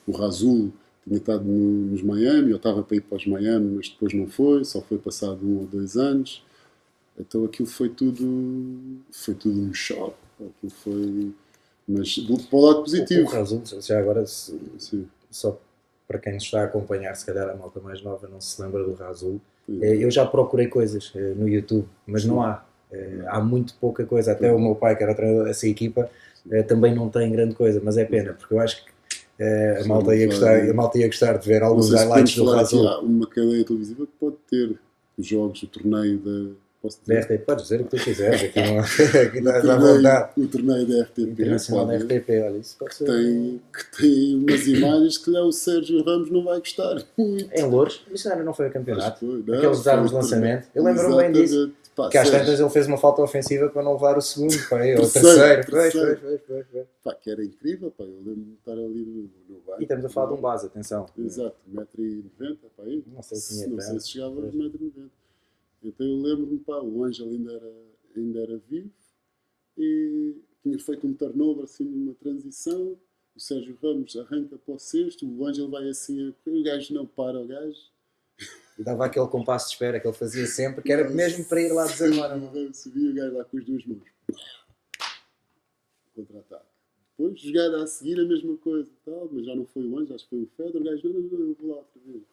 o Razul tinha estado nos Miami, eu estava para ir para os Miami, mas depois não foi, só foi passado 1 ou 2 anos. Então aquilo foi tudo um choque. Aquilo foi. Mas para o lado positivo. O Razul, já agora, só para quem nos está a acompanhar, se calhar a malta mais nova não se lembra do Razul. Eu já procurei coisas no YouTube, mas não há. Há muito pouca coisa. Até o meu pai, que era treinador dessa equipa, também não tem grande coisa, mas é pena, porque eu acho que a malta ia gostar de ver alguns highlights do Razul. Há uma cadeia televisiva que pode ter os jogos, o torneio da RTP, podes dizer o que tu quiseres, aqui estás à vontade. O torneio da RTP Internacional da RTP, olha, isso pode ser. Que tem umas imagens que o Sérgio Ramos não vai gostar muito. Em Louros, isso não foi a campeonato. Foi, aqueles armas de lançamento. Eu lembro-me bem disso. Que às tantas ele fez uma falta ofensiva para não levar o segundo, ou o terceiro. Foi. Pá, que era incrível, pá, eu lembro-me de estar ali no bar. E estamos a falar de um base, atenção. Exato, 1,90m, pá, aí. Não sei se chegava aos 1,90m. Então eu lembro-me, pá, o Ângelo ainda era vivo e tinha feito um turnover assim numa transição. O Sérgio Ramos arranca para o sexto, o Ângelo vai assim a correr, o gajo não para, o gajo. E dava aquele compasso de espera que ele fazia sempre, que era mesmo para ir lá desarmar. Subia o gajo lá com as duas mãos. Contra-ataque. Depois, jogada a seguir, a mesma coisa. Tal, mas já não foi o Ângelo, acho que foi o Fedor. O gajo, não, eu vou lá outra vez.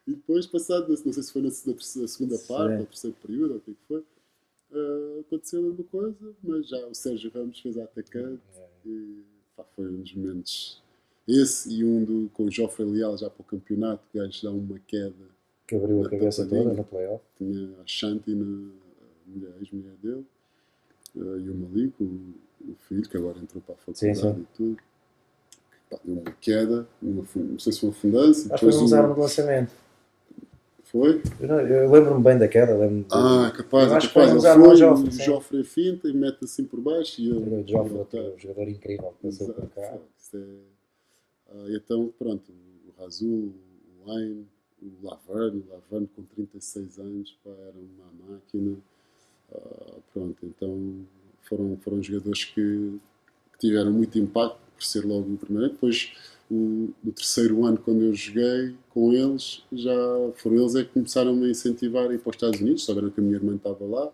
E depois, passado, não sei se foi na segunda parte, ou terceiro período, ou o que foi, aconteceu a mesma coisa, mas já o Sérgio Ramos fez a atacante e pá, foi um dos momentos. Esse e com o Joffrey Leal já para o campeonato, o gajo dá uma queda. Que abriu a cabeça toda no playoff. Tinha a Shanti, a ex-mulher dele, e o Malik, o filho, que agora entrou para a faculdade e tudo. Pá, deu uma queda, não sei se foi uma fundança. Acho que foi um desarme de lançamento. Foi? Eu lembro-me bem da queda. Capaz. Acho que foi um desarme ao Joffrey. O Joffrey finta e mete assim por baixo. E o Joffrey, um jogador incrível, passou por cá. Então, pronto, o Razul, o Wayne, o Laverne com 36 anos, pá, era uma máquina. Pronto, então foram jogadores que tiveram muito impacto por ser logo o primeiro. Depois, no terceiro ano, quando eu joguei com eles, já foram eles que começaram a me incentivar a ir para os Estados Unidos. Souberam que a minha irmã estava lá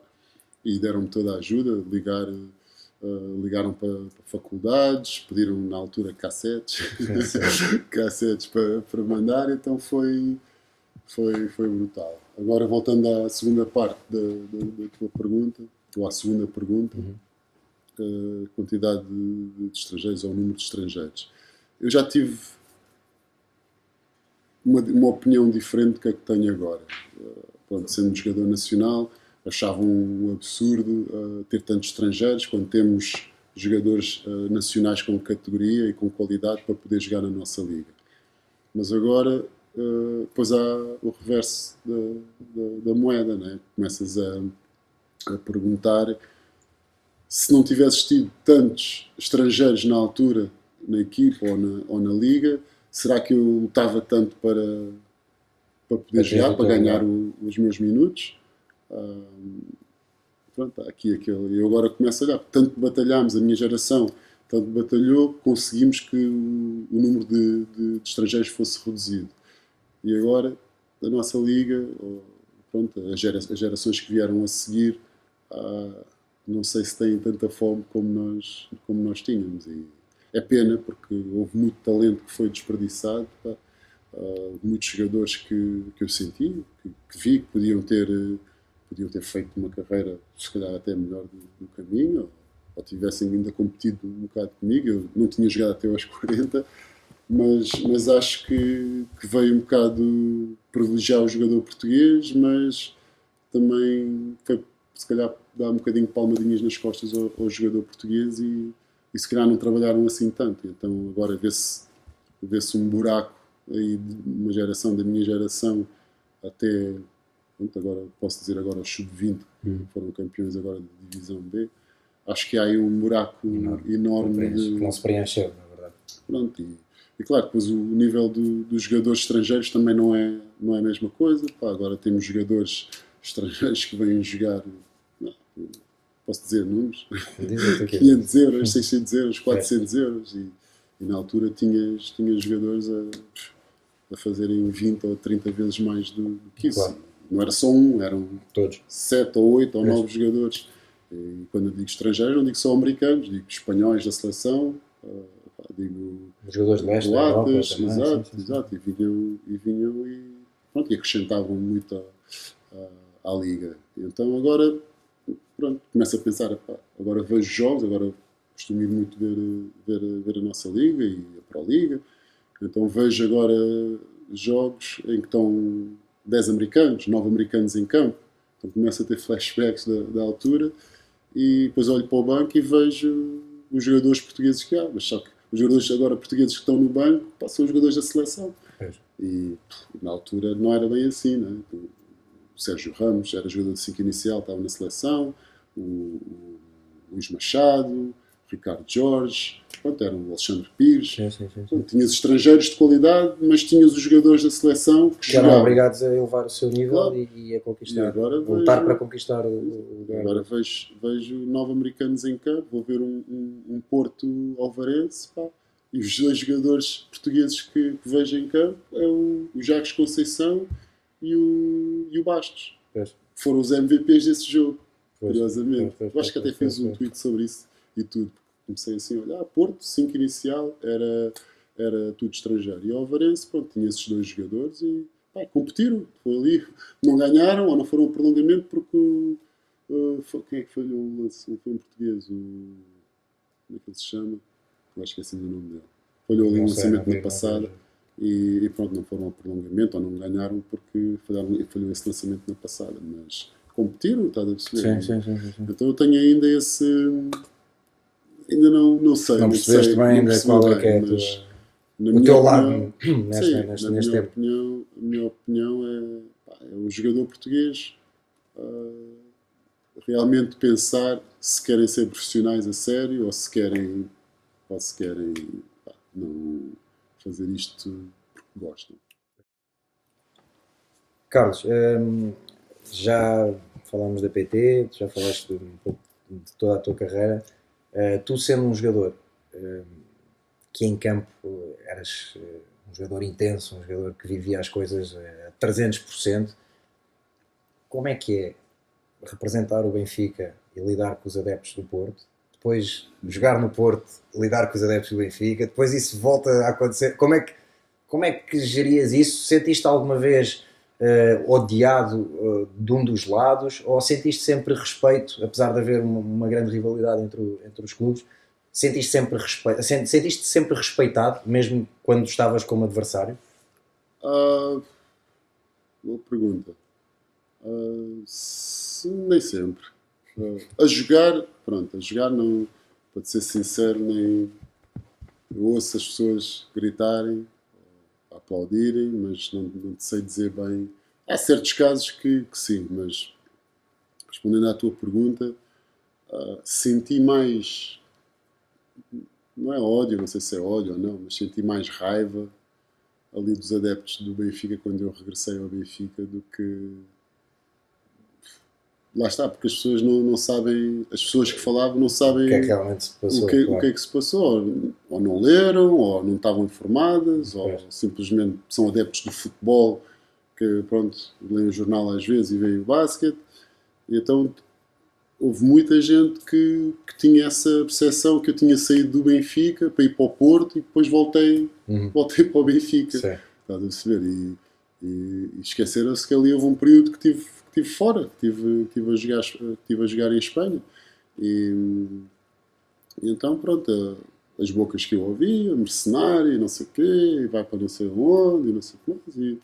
e deram-me toda a ajuda, ligaram para faculdades, pediram na altura cassetes, cassetes para mandar, então foi brutal. Agora, voltando à segunda parte da tua pergunta, ou à segunda pergunta, quantidade de estrangeiros ou número de estrangeiros. Eu já tive uma opinião diferente do que a que tenho agora. Pronto, sendo jogador nacional, achava um absurdo ter tantos estrangeiros quando temos jogadores nacionais com categoria e com qualidade para poder jogar na nossa liga. Mas agora, depois há o reverso da moeda, né? Começas a perguntar se não tivesses tido tantos estrangeiros na altura, na equipa ou na liga, será que eu lutava tanto para poder jogar, para ganhar os meus minutos? Pronto, aqui aquele. Eu agora começo a olhar, tanto batalhámos, a minha geração tanto batalhou, conseguimos que o número de estrangeiros fosse reduzido. E agora, a nossa liga, pronto, as gerações que vieram a seguir, não sei se têm tanta fome como nós tínhamos. E é pena, porque houve muito talento que foi desperdiçado. muitos jogadores que eu senti, que vi que podiam ter feito uma carreira se calhar até melhor do caminho, ou tivessem ainda competido um bocado comigo. Eu não tinha jogado até aos 40, mas acho que veio um bocado privilegiar o jogador português, mas também foi se calhar dar um bocadinho de palmadinhas nas costas ao jogador português e se calhar não trabalharam assim tanto. Então agora vê-se um buraco aí de uma geração, da minha geração, até, pronto, agora posso dizer agora os sub-20, que foram campeões agora de divisão B. Acho que há aí um buraco enorme que não se preencheu, na verdade. Pronto, e claro, depois o nível dos jogadores estrangeiros também não é a mesma coisa. Pá, agora temos jogadores estrangeiros que vêm jogar, não, posso dizer números, 500 euros, 600 euros, 400 euros, e na altura tinhas jogadores a fazerem 20 ou 30 vezes mais do que isso. Claro. Não era só um, eram todos 7 ou 8 ou 9 jogadores. E quando eu digo estrangeiros, não digo só americanos, digo espanhóis da seleção, digo jogadores de leste, exato, e vinham e acrescentavam muito à liga. Então agora, pronto, começo a pensar, agora vejo jogos, agora costumo ir muito ver a nossa liga e a Pro Liga, então vejo agora jogos em que estão 10 americanos, 9 americanos em campo, então começo a ter flashbacks da altura. E depois olho para o banco e vejo os jogadores portugueses que há, mas só que os jogadores agora portugueses que estão no banco são os jogadores da seleção. E na altura não era bem assim, né? O Sérgio Ramos era jogador de 5 inicial, estava na seleção, o Luís Machado, Ricardo Jorge, pronto, era o Alexandre Pires. Sim. Tinhas estrangeiros de qualidade, mas tinhas os jogadores da seleção que eram obrigados a elevar o seu nível, claro, e a conquistar, lutar para conquistar o lugar. Agora vejo 9 americanos em campo, vou ver um Porto Alvarense, e os 2 jogadores portugueses que vejo em campo é o Jacques Conceição e o Bastos. Foram os MVPs desse jogo, curiosamente. Acho que até fiz um tweet sobre isso e tudo. Comecei assim a olhar, Porto, 5 inicial, era tudo estrangeiro. E o Alvarense, pronto, tinha esses 2 jogadores e competiram. Foi ali, não ganharam ou não foram ao prolongamento porque quem é que falhou o lance? Foi um português, como é que ele se chama? Eu acho que é assim o nome dele. Falhou ali o lançamento na passada e pronto, não foram ao prolongamento ou não ganharam porque falhou esse lançamento na passada. Mas competiram, estás a perceber? Sim. Então eu tenho ainda esse... Ainda não sei. Não percebeste bem ainda qual é que é o teu lado neste tempo. A minha opinião é o jogador português realmente pensar se querem ser profissionais a sério ou se querem não fazer isto porque gostam. Carlos, já falámos da PT, já falaste um pouco de toda a tua carreira. Tu sendo um jogador que em campo eras um jogador intenso, um jogador que vivia as coisas a 300%, como é que é representar o Benfica e lidar com os adeptos do Porto, depois jogar no Porto, lidar com os adeptos do Benfica, depois isso volta a acontecer? Como é que gerias isso? Sentiste alguma vez odiado de um dos lados, ou sentiste sempre respeito, apesar de haver uma grande rivalidade entre os clubes, sentiste sempre respeitado, mesmo quando estavas como adversário? Boa pergunta. Nem sempre. A jogar não, para ser sincero, nem eu ouço as pessoas gritarem, a aplaudirem, mas não te sei dizer bem. Há certos casos que sim, mas respondendo à tua pergunta, senti mais, não é ódio, não sei se é ódio ou não, mas senti mais raiva ali dos adeptos do Benfica quando eu regressei ao Benfica do que... Lá está, porque as pessoas não sabem, as pessoas que falavam não sabem o que é que realmente se passou, o que é que se passou, ou não leram, ou não estavam informadas, ou simplesmente são adeptos do futebol que, pronto, leem o jornal às vezes e veem o basquete. E então houve muita gente que tinha essa percepção que eu tinha saído do Benfica para ir para o Porto e depois voltei para o Benfica. Sim. estás a perceber? E esqueceram-se que ali houve um período que tive fora, tive a jogar em Espanha. E então, pronto, as bocas que eu ouvia, mercenário, não sei o quê, e vai para não sei onde, e não sei o que mais.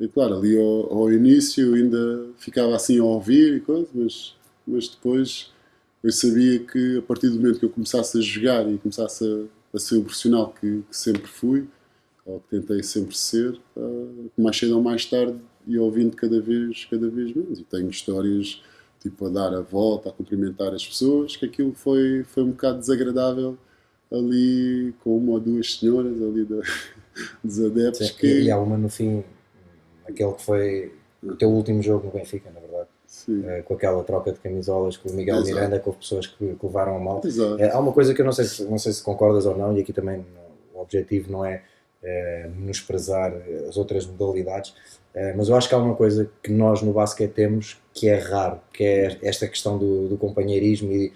E claro, ali ao início eu ainda ficava assim a ouvir e coisa, mas depois eu sabia que a partir do momento que eu começasse a jogar e começasse a ser o profissional que sempre fui, ou que tentei sempre ser, mais cedo ou mais tarde ia ouvindo cada vez menos. E tenho histórias tipo a dar a volta, a cumprimentar as pessoas, que aquilo foi um bocado desagradável ali com uma ou duas senhoras ali dos adeptos Sim. E que. há uma no fim, aquele que foi o teu último jogo no Benfica, na verdade. Sim, Com aquela troca de camisolas com o Miguel exato, Miranda, que houve pessoas que levaram a mal. exato. Há uma coisa que eu não sei se concordas ou não, e aqui também o objetivo não é menosprezar as outras modalidades, mas eu acho que há uma coisa que nós no basquete temos que é raro, que é esta questão do companheirismo e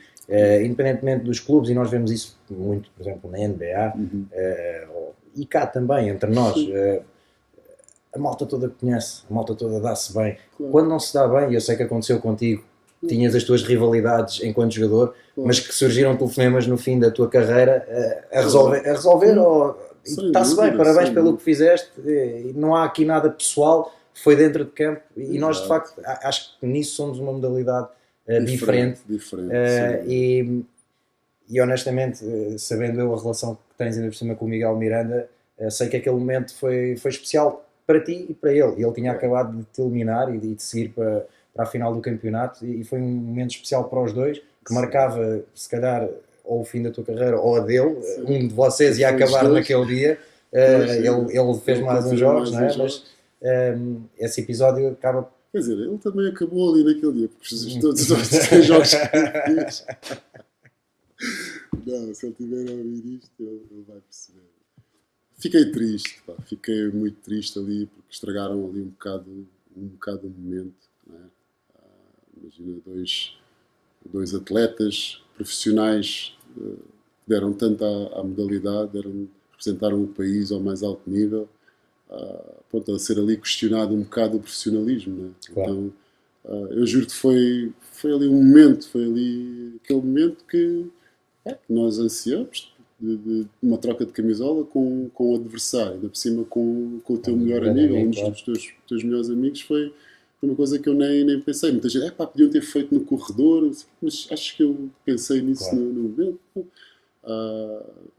independentemente dos clubes, e nós vemos isso muito, por exemplo, na NBA, Uhum. e cá também, entre nós, Sim, a malta toda conhece, a malta toda dá-se bem. claro, Quando não se dá bem, e eu sei que aconteceu contigo, tinhas as tuas rivalidades enquanto jogador, mas claro. que surgiram telefonemas no fim da tua carreira a resolver ou Sem está-se bem, dúvida, parabéns sem pelo dúvida. que fizeste, e não há aqui nada pessoal, foi dentro de campo, e nós de Exato. facto acho que nisso somos uma modalidade Diferente, diferente, diferente, sem dúvida. e honestamente, sabendo eu a relação que tens ainda por cima com o Miguel Miranda, sei que aquele momento foi especial para ti e para ele. Ele tinha Claro. acabado de te eliminar e de seguir para a final do campeonato, e foi um momento especial para os dois, que Sim. marcava, se calhar, ou o fim da tua carreira ou a dele. Sim. Um de vocês ia Foi os acabar dois. naquele dia. Pois, sim. Ele fez Ele mais uns continuou jogos, mais não uns é? Mas jogos. esse episódio acaba. Quer dizer, ele também acabou ali naquele dia, porque todos os outros três jogos que ele fez. Não, se ele tiver a ouvir isto, ele vai perceber. Fiquei triste, pá. Fiquei muito triste ali, porque estragaram ali um bocado o momento. Não é? Imagina dois atletas profissionais que deram tanto à modalidade, representaram o país ao mais alto nível, pronto, a ser ali questionado um bocado o profissionalismo. Né? Claro. Então, eu juro que foi ali um momento, foi ali aquele momento que nós ansiamos de uma troca de camisola com o adversário, ainda por cima com o teu melhor amigo, ou um dos teus melhores amigos, foi uma coisa que eu nem pensei. Muita gente, podiam ter feito no corredor, mas acho que eu pensei nisso Claro. no momento.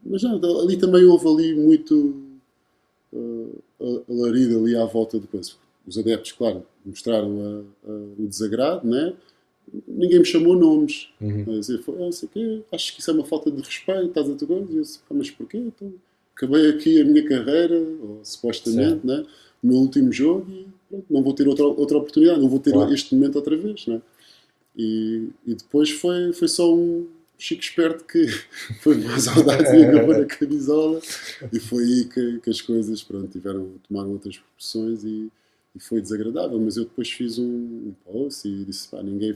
Mas não, ali também houve ali muito alarido ali à volta de coisa. Os adeptos, claro, mostraram o desagrado, né? Ninguém me chamou nomes. Uhum. A dizer, não sei o quê, acho que isso é uma falta de respeito, estás a tocar? E eu disse, mas porquê? Então, acabei aqui a minha carreira, ou supostamente, né? O meu último jogo, e pronto, não vou ter outra oportunidade, não vou ter este momento outra vez, né? E depois foi só um chico esperto que foi mais audaz e agarrou na camisola, e foi aí que as coisas, pronto, tomaram outras proporções, e foi desagradável. Mas eu depois fiz um post e disse, ninguém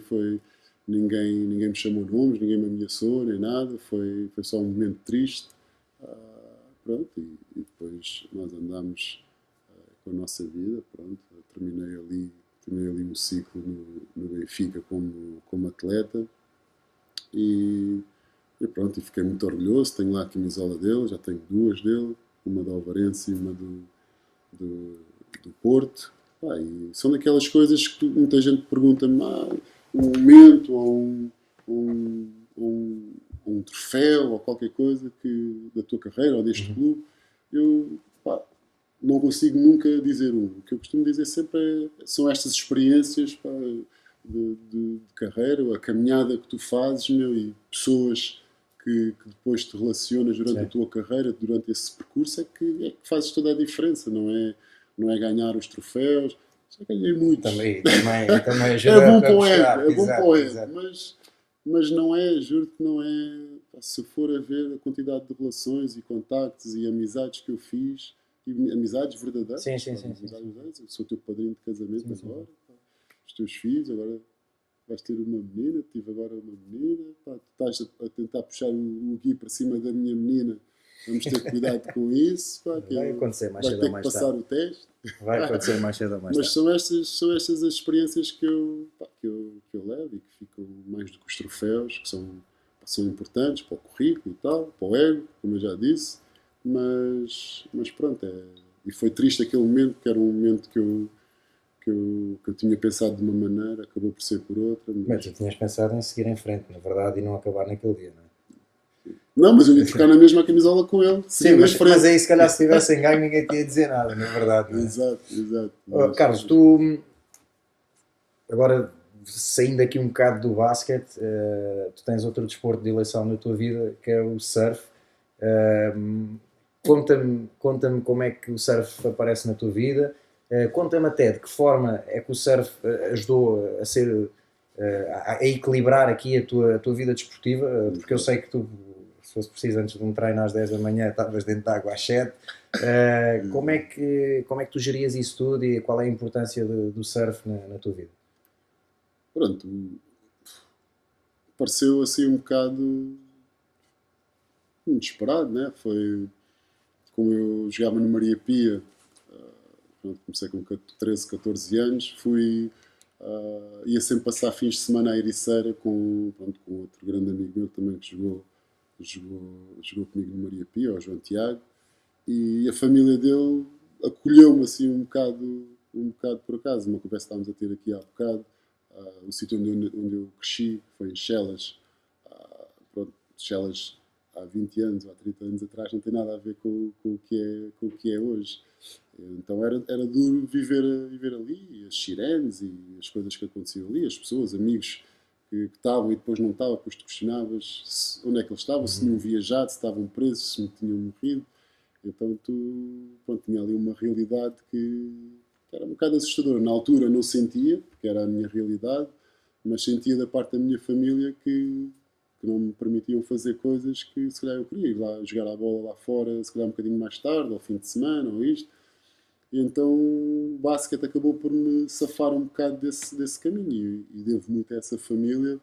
me chamou nomes, ninguém me ameaçou, nem nada, foi só um momento triste. Pronto, e depois nós andámos com a nossa vida, pronto, terminei ali um ciclo no Benfica como atleta, e pronto, e fiquei muito orgulhoso. Tenho lá a camisola dele, já tenho duas dele, uma da Alvarense e uma do Porto. E são daquelas coisas que muita gente pergunta-me, um momento ou um troféu ou qualquer coisa da tua carreira ou deste clube. Eu não consigo nunca dizer um. O que eu costumo dizer sempre são estas experiências de carreira, a caminhada que tu fazes, e pessoas que depois te relacionas durante a tua carreira, durante esse percurso, é que fazes toda a diferença, não é ganhar os troféus. Já ganhei muitos. Também ajuda é bom a mostrar. é bom para o ego, mas não é, juro que não é. Se for a ver a quantidade de relações e contactos e amizades que eu fiz, e amizades verdadeiras, sim. Eu sou teu padrinho de casamento agora, os teus filhos, agora vais ter uma menina, tive agora uma menina, tu estás a tentar puxar o Gui para cima da minha menina, Vamos ter cuidado com isso, pá, que Vai acontecer mais vai cedo ter ou que mais passar tarde. o teste. Vai acontecer mais cedo ou mais Mas tarde. são estas as experiências que eu levo e que ficam mais do que os troféus, que são importantes para o currículo e tal, para o ego, como eu já disse, mas pronto, e foi triste aquele momento, que era um momento que eu tinha pensado de uma maneira, acabou por ser por outra. Mas tu tinhas pensado em seguir em frente, na verdade, e não acabar naquele dia, não é? Não, mas eu ia trocar na mesma camisola com ele, Sim, seguindo em mas frente. aí se calhar se tivessem ganho ninguém te ia dizer nada, na verdade, não é? Exato, exato. Carlos, tu agora saindo aqui um bocado do basquete, tu tens outro desporto de eleição na tua vida que é o surf. Conta-me como é que o surf aparece na tua vida. Conta-me até de que forma é que o surf ajudou a ser a equilibrar aqui a tua vida desportiva, porque eu sei que tu, se fosse preciso, antes de um treino às 10 da manhã, estavas dentro de água às 7. Como é que tu gerias isso tudo e qual é a importância do surf na tua vida? Pronto, pareceu assim um bocado inesperado, né? Foi como eu jogava no Maria Pia, pronto, comecei com 13, 14 anos, ia sempre passar fins de semana à Ericeira com outro grande amigo meu também que jogou comigo no Maria Pia, o João Tiago, e a família dele acolheu-me assim um bocado por acaso, uma conversa que estávamos a ter aqui há bocado. O sítio onde eu cresci foi em Chelas. Pronto, Chelas há 20 anos ou há 30 anos atrás não tem nada a ver com o que é hoje. Então era duro viver ali, e as sirenes e as coisas que aconteciam ali, as pessoas, amigos que estavam e depois não estavam, depois te questionavas onde é que eles estavam, se tinham viajado, se estavam presos, se tinham morrido. Então pronto, tinha ali uma realidade que era um bocado assustadora. Na altura não sentia, porque era a minha realidade, mas sentia da parte da minha família que não me permitiam fazer coisas que se calhar eu queria ir lá jogar a bola lá fora, se calhar um bocadinho mais tarde, ao fim de semana, ou isto. E então o basquete acabou por me safar um bocado desse caminho e devo muito a essa família,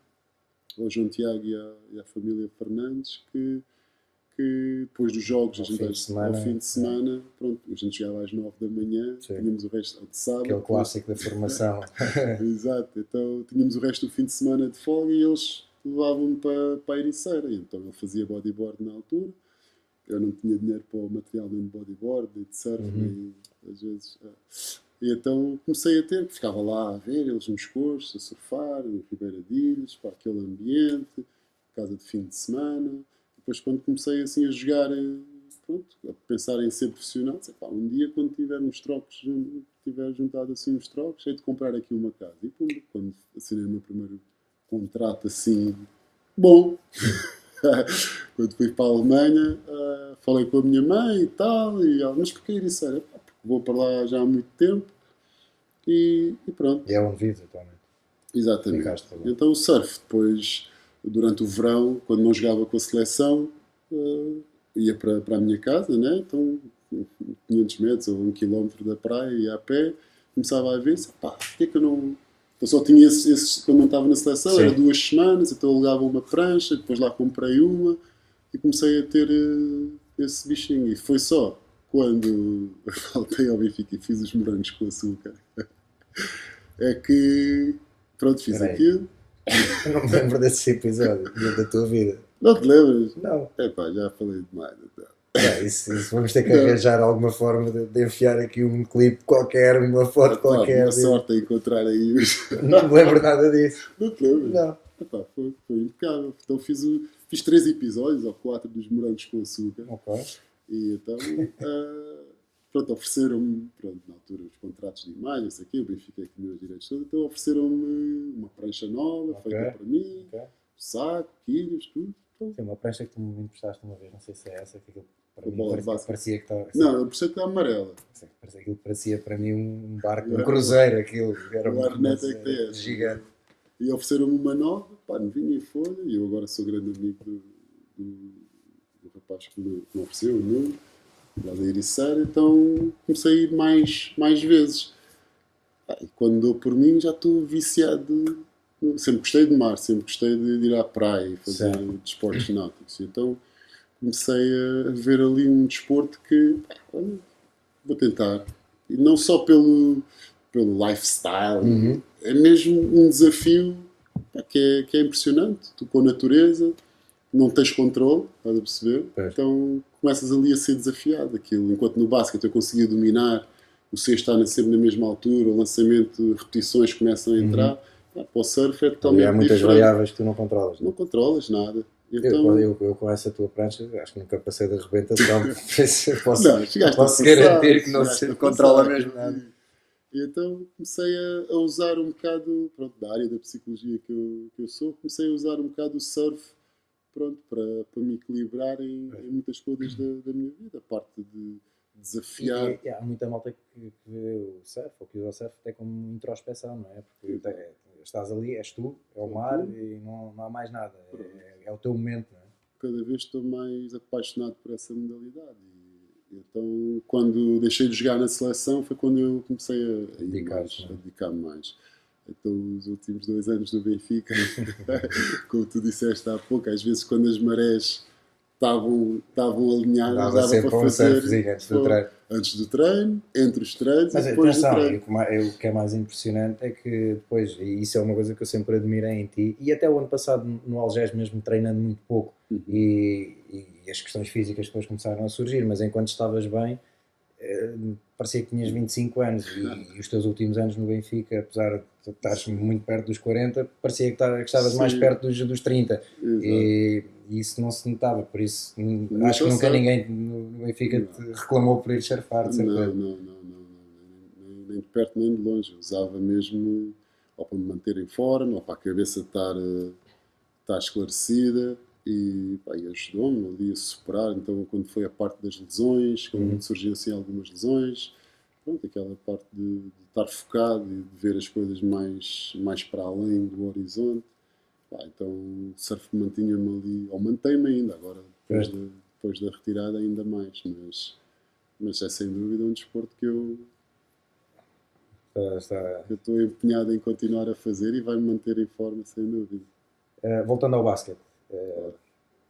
ao João Tiago e à família Fernandes, que depois dos jogos, Ao fim de semana, pronto, a gente chegava às 9 da manhã, sim, tínhamos o resto de sábado. aquele clássico da formação. Exato, então tínhamos o resto do fim de semana de folga e eles levavam-me para a Ericeira. Então ele fazia bodyboard na altura, eu não tinha dinheiro para o material nem de bodyboard, nem de surf, nem às vezes. E então comecei a ficava lá a ver eles nos cursos, a surfar, em Ribeira de Ilhas, para aquele ambiente, casa de fim de semana. Depois, quando comecei assim a jogar, pronto, a pensar em ser profissional, disse, pá, um dia quando tiver uns trocos, tiver juntado assim uns trocos, hei de comprar aqui uma casa. E pum, quando assinei o meu primeiro contrato assim, bom, quando fui para a Alemanha, falei com a minha mãe e tal, e ela, mas porquê ir isso? Porque vou para lá já há muito tempo e pronto. E é onde vives atualmente. Exatamente. Então o surf, depois, durante o verão, quando não jogava com a seleção, ia para a minha casa, né? Então 500 metros ou 1 quilómetro da praia, ia a pé, começava a ver, pá, porquê que eu não... Eu só tinha esses quando não estava na seleção, sim, era 2 semanas, então eu alugava uma prancha, depois lá comprei uma e comecei a ter esse bichinho. E foi só quando voltei ao Benfica e fiz os morangos com açúcar, é que, pronto, fiz aquilo. Eu não me lembro desse episódio da tua vida. Não te lembras? Não. Epá, já falei demais. Então. Isso vamos ter que arranjar alguma forma de enfiar aqui um clipe qualquer, uma foto qualquer. Uma sorte a encontrar aí os... Não me lembro nada disso. Não te lembras? Não. Epá, foi impecável. Então fiz 3 episódios, ou 4 dos morangos com açúcar. Ok. E então, pronto, ofereceram-me, pronto, na altura, os contratos de imagem, isso aqui, o Benfica que tinha os direitos todos, então ofereceram-me uma prancha nova, feita para mim, saco, quilhos, tudo. Tem uma prancha que tu me emprestaste uma vez, não sei se é essa, que aquilo para mim parecia que estava... Não, eu percebi que está amarela. Aquilo parecia para mim um barco, um cruzeiro, aquilo. Era uma arneta é que tem gigante. E ofereceram-me uma nova, pá, não vinha em folha, e eu agora sou grande amigo do rapaz que me ofereceu, o Nuno, lá da Ericeira, então comecei a ir mais vezes. E quando dou por mim já estou viciado. Sempre gostei de mar, sempre gostei de ir à praia e fazer desportos náuticos. Então comecei a ver ali um desporto que, pá, olha, vou tentar. E não só pelo lifestyle, é mesmo um desafio, pá, que é impressionante. Tu com a natureza, não tens controle, estás a perceber? Pois. Então começas ali a ser desafiado. Aquilo, enquanto no basquete eu conseguia dominar, o cesto está sempre na mesma altura, o lançamento, repetições começam a entrar. Pá, para o surf é Ali totalmente há muitas diferente. variáveis que tu não controlas. Não controlas nada. Eu, Então, eu com essa tua prancha, acho que nunca passei de arrebentação. posso, não, chegaste posso a passar, garantir que não chegaste se a controla passar. mesmo nada. E então comecei a usar um bocado, pronto, da área da psicologia que eu sou, comecei a usar um bocado o surf, pronto, para me equilibrar em muitas coisas da minha vida. A parte de desafiar. E há muita malta que vê o surf, ou que usa o surf até como introspeção, não é? Porque estás ali, és tu, é o mar e não há mais nada. É o teu momento, não é? Cada vez estou mais apaixonado por essa modalidade. E então, quando deixei de jogar na seleção, foi quando eu comecei a dedicar-me mais. Então, os últimos 2 anos do Benfica, como tu disseste há pouco, às vezes quando as marés estavam alinhadas, dava para fazer antes do treino, entre os treinos mas e depois atenção, do treino. O que é mais impressionante é que depois, e isso é uma coisa que eu sempre admirei em ti, e até o ano passado no Algés mesmo treinando muito pouco, e as questões físicas depois começaram a surgir, mas enquanto estavas bem, parecia que tinhas 25 anos e os teus últimos anos no Benfica, apesar de estares muito perto dos 40, parecia que estavas mais perto dos 30 e isso não se notava, por isso acho que nunca ninguém no Benfica te reclamou por ir surfar, de certeza. Não, nem de perto nem de longe. Eu usava mesmo ou para me manter em forma, ou para a cabeça estar esclarecida. E ajudou-me ali a superar. Então, quando foi a parte das lesões, quando surgiam assim algumas lesões, pronto, aquela parte de estar focado e de ver as coisas mais para além do horizonte. Então, o surf mantinha-me ali, ou mantém-me ainda, agora depois da retirada, ainda mais. Mas é sem dúvida um desporto que eu estou empenhado em continuar a fazer e vai-me manter em forma, sem dúvida. Voltando ao basquete.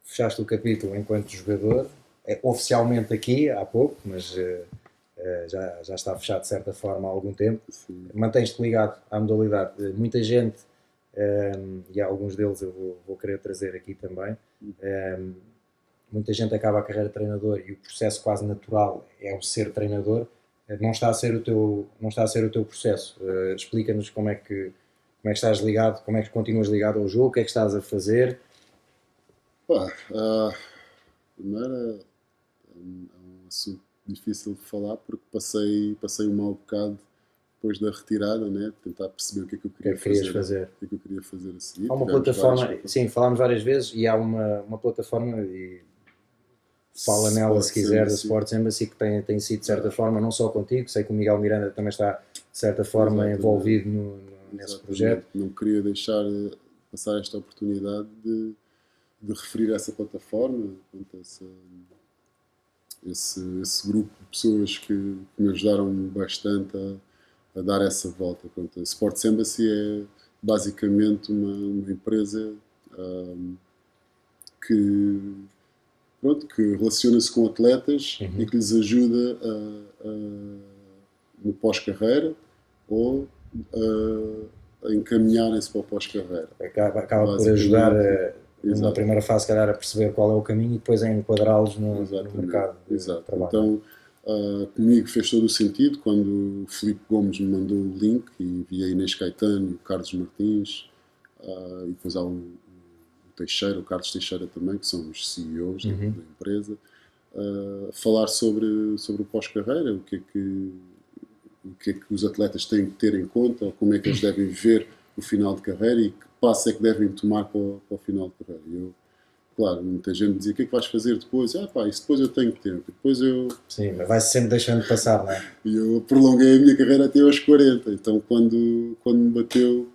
Fechaste o capítulo enquanto jogador, oficialmente aqui há pouco, mas já está fechado de certa forma há algum tempo. Mantens-te ligado à modalidade. Muita gente, e alguns deles eu vou querer trazer aqui também, muita gente acaba a carreira de treinador e o processo quase natural é o ser treinador. Não está a ser o teu processo. Explica-nos como é que estás ligado, como é que continuas ligado ao jogo, o que é que estás a fazer. Primeiro é um assunto difícil de falar porque passei um mau bocado depois da retirada, né? Tentar perceber o que é que eu queria fazer. O que é que eu queria fazer a seguir. Há uma plataforma, sim, falámos várias vezes e há uma plataforma e fala nela se quiser, da Sports Embassy, que tem sido de certa forma, não só contigo, sei que o Miguel Miranda também está de certa forma envolvido nesse projeto. Não queria deixar passar esta oportunidade de referir essa plataforma, esse grupo de pessoas que me ajudaram bastante a dar essa volta. A Sports Embassy é basicamente uma empresa que relaciona-se com atletas e que lhes ajuda no pós-carreira ou a encaminharem-se para o pós-carreira. Acaba por ajudar na primeira fase, se calhar, a perceber qual é o caminho e depois a enquadrá-los no mercado de trabalho. Então, comigo fez todo o sentido quando o Filipe Gomes me mandou o link e vi a Inês Caetano e o Carlos Martins e depois há o Teixeira, o Carlos Teixeira também, que são os CEOs da empresa, falar sobre o pós-carreira, o que é que os atletas têm que ter em conta, como é que eles devem ver o final de carreira e que passo é que devem tomar para o final de carreira. Claro, muita gente dizia, o que é que vais fazer depois? Isso depois eu tenho tempo. Depois eu... Sim, mas vai-se sempre deixando passar, não é? E eu prolonguei a minha carreira até aos 40. Então, quando me bateu...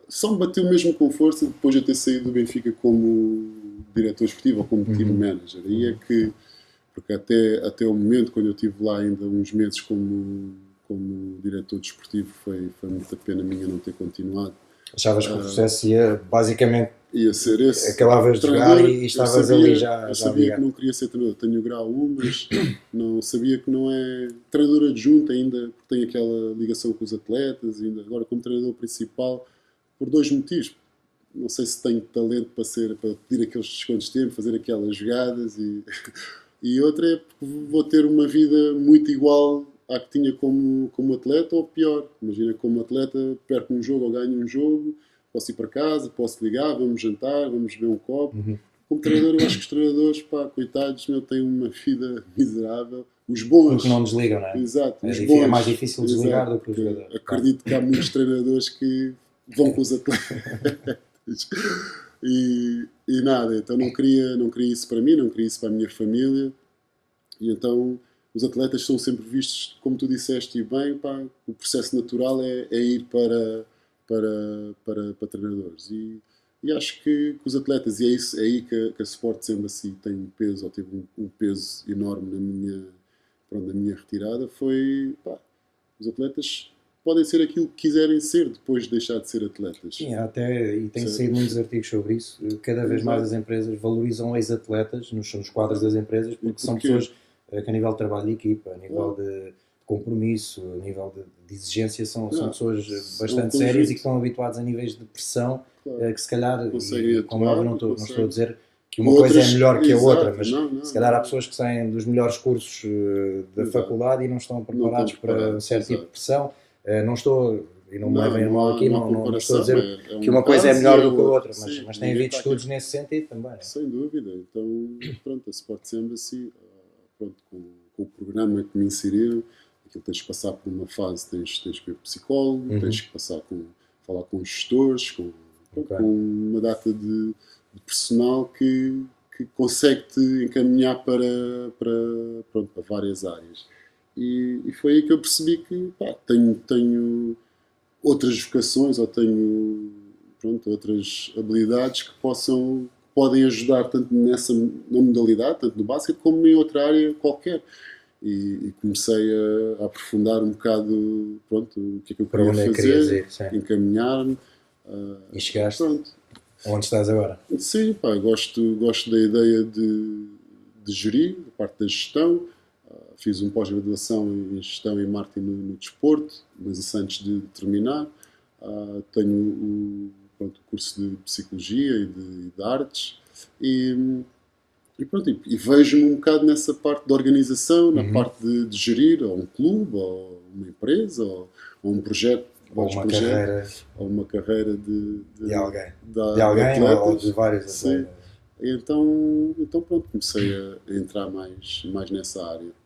só me bateu mesmo com força depois de eu ter saído do Benfica como diretor esportivo ou como team manager. Aí é que... Porque até o momento, quando eu estive lá ainda uns meses como diretor desportivo, foi muita pena minha não ter continuado. Achavas que o processo ia, basicamente, ia ser esse. acabavas de jogar e estavas ali já Eu sabia ligado. que não queria ser treinador. Tenho o grau 1, mas não sabia que não é treinador adjunto ainda, porque tem aquela ligação com os atletas, ainda agora como treinador principal, por 2 motivos. Não sei se tenho talento para pedir aqueles descontos de tempo, fazer aquelas jogadas e outra é porque vou ter uma vida muito igual à que tinha como atleta ou pior. Imagina, como atleta perco um jogo ou ganho um jogo, posso ir para casa, posso ligar, vamos jantar, vamos beber um copo. Como treinador, eu acho que os treinadores, pá, coitados, meu, têm uma vida miserável. Os bons. Porque não desligam, não é? Exato, os É bons. mais difícil desligar Exato, do que o jogador. acredito que há muitos treinadores que vão com os atletas. E nada, então não queria isso para mim, não queria isso para a minha família. E então os atletas são sempre vistos, como tu disseste, e bem, pá, o processo natural é ir para treinadores. E acho que os atletas, e é aí que a Sports Embassy tem um peso, ou teve um peso enorme na minha retirada, foi, pá, os atletas podem ser aquilo que quiserem ser depois de deixar de ser atletas. Sim, até, e tem Certo. saído muitos artigos sobre isso. Cada vez mais as empresas valorizam ex-atletas nos quadros das empresas, porque são pessoas que a nível de trabalho de equipa, a nível de compromisso, a nível de exigência, são pessoas bastante sérias e que estão habituadas a níveis de pressão que se calhar, como eu não estou a dizer que uma coisa é melhor que a outra, mas se calhar há pessoas que saem dos melhores cursos da faculdade e não estão preparados para um certo tipo de pressão. Não estou, e não me levem a mal aqui, não estou a dizer que uma coisa é melhor do que a outra, mas tem havido estudos nesse sentido também. Sem dúvida. Então, pronto, a Sports Embassy, pronto, com o programa que me inseriram, aquilo tens que passar por uma fase, tens que ir psicólogo, tens que falar com gestores, com uma data de personal que consegue-te encaminhar para várias áreas. E foi aí que eu percebi que tenho outras vocações ou tenho outras habilidades que podem ajudar tanto na modalidade, tanto no basquete, como em outra área qualquer. E comecei a aprofundar um bocado o que é que eu queria fazer, encaminhar-me. E chegaste onde estás agora? Sim, pá, gosto da ideia de gerir, a parte da gestão. Fiz uma pós-graduação em gestão e marketing no desporto, mas isso antes de terminar. Tenho o curso de psicologia e de artes e vejo-me um bocado nessa parte da organização, na parte de gerir ou um clube, ou uma empresa, ou um projeto, ou uma carreira de alguém, atletas, ou de vários atletas. Então pronto, comecei a entrar mais nessa área.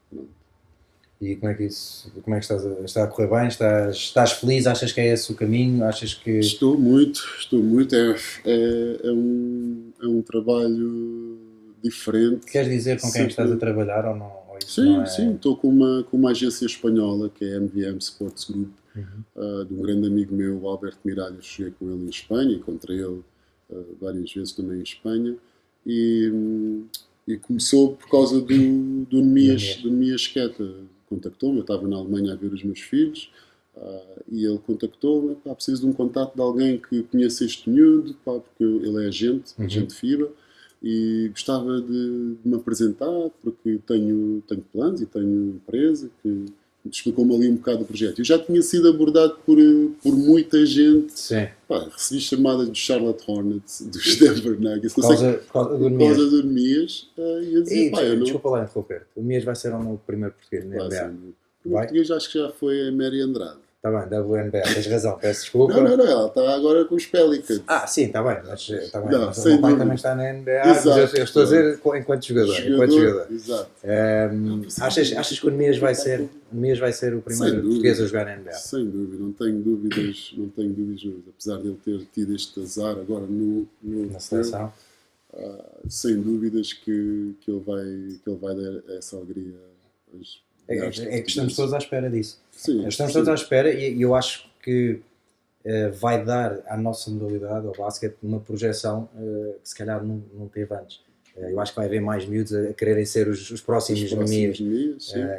E como é que está a correr bem? Estás feliz? Achas que é esse o caminho? Achas que... Estou muito. É um trabalho diferente. Queres dizer com quem estás a trabalhar ou não? Ou isso sim, não é... sim. Estou com uma agência espanhola, que é a MVM Sports Group, de um grande amigo meu, o Alberto Miralles. Cheguei com ele em Espanha, encontrei ele várias vezes também em Espanha. E começou por causa do Nemias Queta. Contactou-me, eu estava na Alemanha a ver os meus filhos e ele contactou-me, preciso de um contato de alguém que conheça este miúdo, porque ele é agente FIBA e gostava de me apresentar porque tenho planos e tenho empresa que explicou-me ali um bocado o projeto. Eu já tinha sido abordado por muita gente. Sim. Recebi chamadas do Charlotte Hornets, dos Denver Nuggets, por causa do Nemias. E eu dizia, desculpa lá interromper. O Nemias vai ser o meu primeiro português na NBA. O português acho que já foi a Mary Andrade. Está bem, WNBA, tens razão, peço desculpa. Não, ela está agora com os Pelicans. Sim, está bem, mas o meu pai também está na NBA, exato, mas eu estou a dizer enquanto jogador. Exato. Achas que o Nemias vai ser o primeiro português a jogar na NBA? Sem dúvida, não tenho dúvidas. Apesar de ele ter tido este azar agora na seleção, sem dúvidas que ele vai dar essa alegria. É que estamos todos à espera disso. Sim, estamos todos à espera e eu acho que vai dar à nossa modalidade, ao basquete, uma projeção que se calhar não teve antes. Eu acho que vai haver mais miúdos a quererem ser os próximos meninos.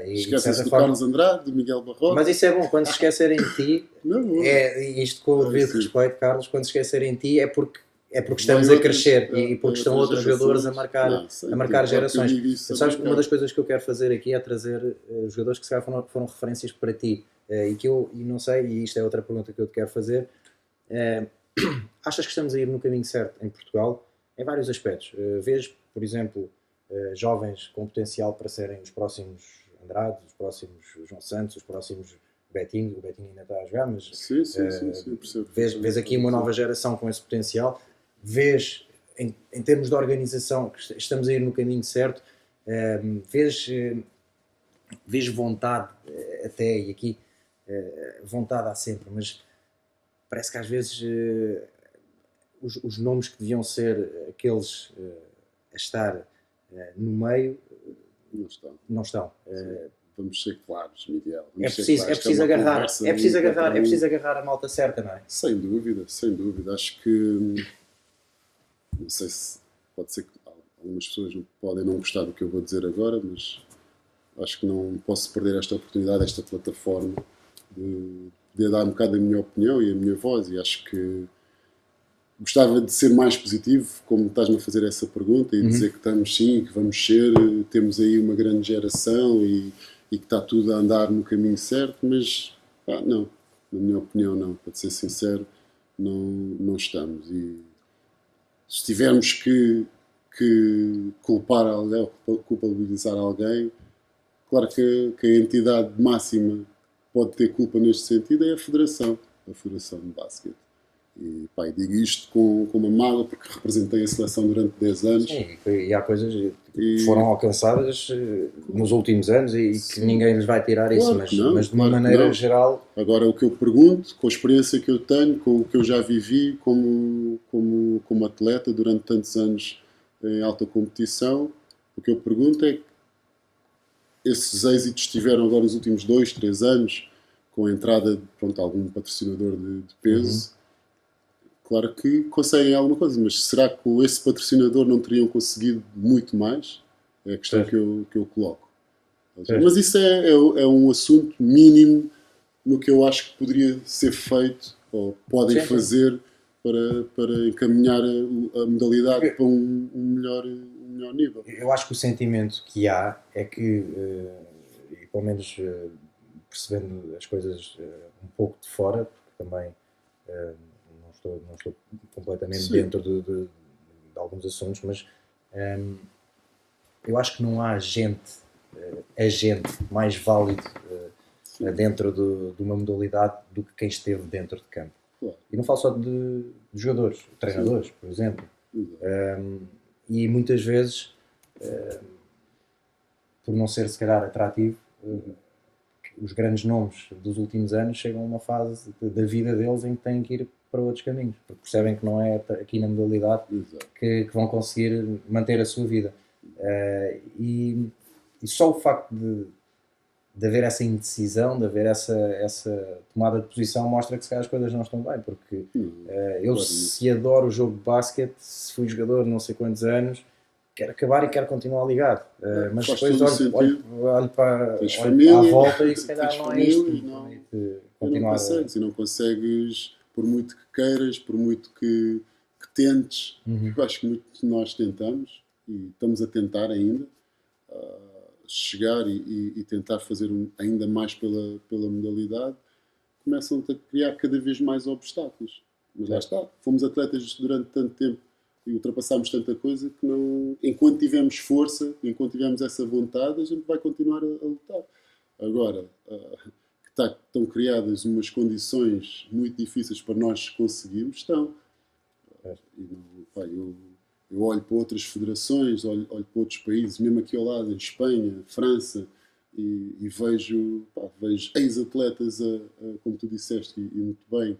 Esquecem-se do Carlos Andrade, do Miguel Barroca. Mas isso é bom, quando se esquecerem de ti, isto com o devido respeito, Carlos, quando se esquecerem de ti é porque estamos a crescer e porque estão outros jogadores a marcar gerações. Sabes que uma das coisas que eu quero fazer aqui é trazer jogadores que se calhar foram referências para ti e que eu não sei, e isto é outra pergunta que eu te quero fazer. Achas que estamos a ir no caminho certo em Portugal em vários aspectos? Vês, por exemplo, jovens com potencial para serem os próximos Andrade, os próximos João Santos, os próximos Betinho. O Betinho ainda está a jogar, mas sim, percebo. Vês aqui uma nova geração com esse potencial. Vês, em termos de organização, que estamos a ir no caminho certo. Vês vontade até, e aqui vontade há sempre, mas parece que às vezes os nomes que deviam ser aqueles a estar no meio não estão. Vamos ser claros, Miguel. É preciso agarrar a malta certa, não é? Sem dúvida. Acho que, não sei se pode ser que algumas pessoas podem não gostar do que eu vou dizer agora, mas acho que não posso perder esta oportunidade, esta plataforma de dar um bocado a minha opinião e a minha voz, e acho que gostava de ser mais positivo, como estás-me a fazer essa pergunta, e dizer que estamos sim, que vamos ser, temos aí uma grande geração e que está tudo a andar no caminho certo, mas não, na minha opinião não, para ser sincero, não estamos. E se tivermos que culpar alguém, ou culpabilizar alguém, claro que a entidade máxima pode ter culpa neste sentido é a Federação de Basquete. E digo isto com uma mágoa, porque representei a seleção durante 10 anos. Sim, e há coisas que foram alcançadas nos últimos anos e que ninguém lhes vai tirar isso, mas de uma maneira geral. Agora, o que eu pergunto, com a experiência que eu tenho, com o que eu já vivi como atleta durante tantos anos em alta competição, o que eu pergunto é que esses êxitos tiveram agora nos últimos 2, 3 anos, com a entrada de algum patrocinador de peso. Claro que conseguem alguma coisa, mas será que com esse patrocinador não teriam conseguido muito mais? É a questão que eu coloco. Mas isso é um assunto mínimo no que eu acho que poderia ser feito, ou podem fazer, para encaminhar a modalidade para um melhor nível. Eu acho que o sentimento que há é que, e pelo menos percebendo as coisas um pouco de fora, porque também não estou completamente dentro de alguns assuntos, mas eu acho que não há agente mais válido dentro de uma modalidade do que quem esteve dentro de campo. Claro. E não falo só de jogadores, treinadores, por exemplo. E muitas vezes, por não ser se calhar atrativo, os grandes nomes dos últimos anos chegam a uma fase da vida deles em que têm que ir para outros caminhos, porque percebem que não é aqui na modalidade que vão conseguir manter a sua vida. E só o facto de haver essa indecisão, de haver essa tomada de posição, mostra que se calhar as coisas não estão bem, porque se adoro o jogo de basquete, se fui jogador não sei quantos anos, quero acabar e quero continuar ligado, mas depois olho para à volta e se calhar não é isto. Não consegues, por muito que queiras, por muito que tentes. Eu acho que muito de nós tentamos e estamos a tentar ainda chegar e tentar fazer ainda mais pela modalidade. Começam a criar cada vez mais obstáculos, mas lá está, fomos atletas durante tanto tempo e ultrapassámos tanta coisa que não, enquanto tivermos força, enquanto tivermos essa vontade, a gente vai continuar a lutar. Agora, estão criadas umas condições muito difíceis para nós conseguirmos, estão. Eu olho para outras federações, olho para outros países, mesmo aqui ao lado, em Espanha, França, e vejo ex-atletas, como tu disseste, e muito bem,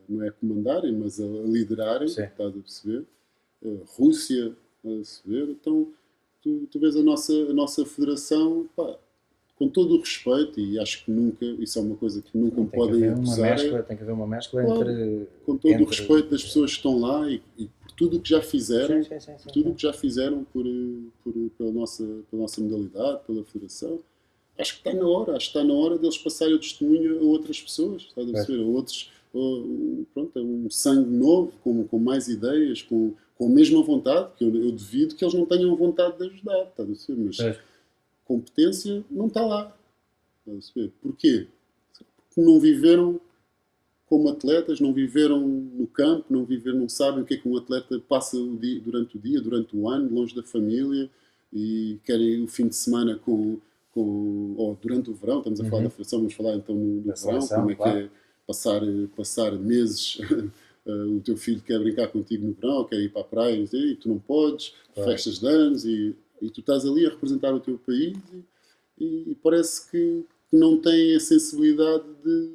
não é a comandarem, mas a liderarem, estás a perceber? Rússia, a perceber? Então, tu vês a nossa federação, com todo o respeito, e acho que nunca, isso é uma coisa que nunca me podem acusar. Tem que haver uma mescla entre... Com todo o respeito das pessoas que estão lá e por tudo o que já fizeram, tudo o que já fizeram pela nossa modalidade, pela federação. Acho que está na hora, deles passarem o testemunho a outras pessoas, estás a perceber? A outros, pronto, um sangue novo, com mais ideias, com a mesma vontade, que eu duvido que eles não tenham vontade de ajudar, estás a perceber? Mas competência não está lá, estás a perceber? Porquê? Porque não viveram como atletas, não viveram no campo, não sabem o que é que um atleta passa durante o ano, longe da família, e querem o fim de semana ou durante o verão, estamos a falar da federação, vamos falar então do verão, como é que é passar meses, o teu filho quer brincar contigo no verão, quer ir para a praia, e tu não podes, festas de anos, e tu estás ali a representar o teu país, e parece que não tem a sensibilidade de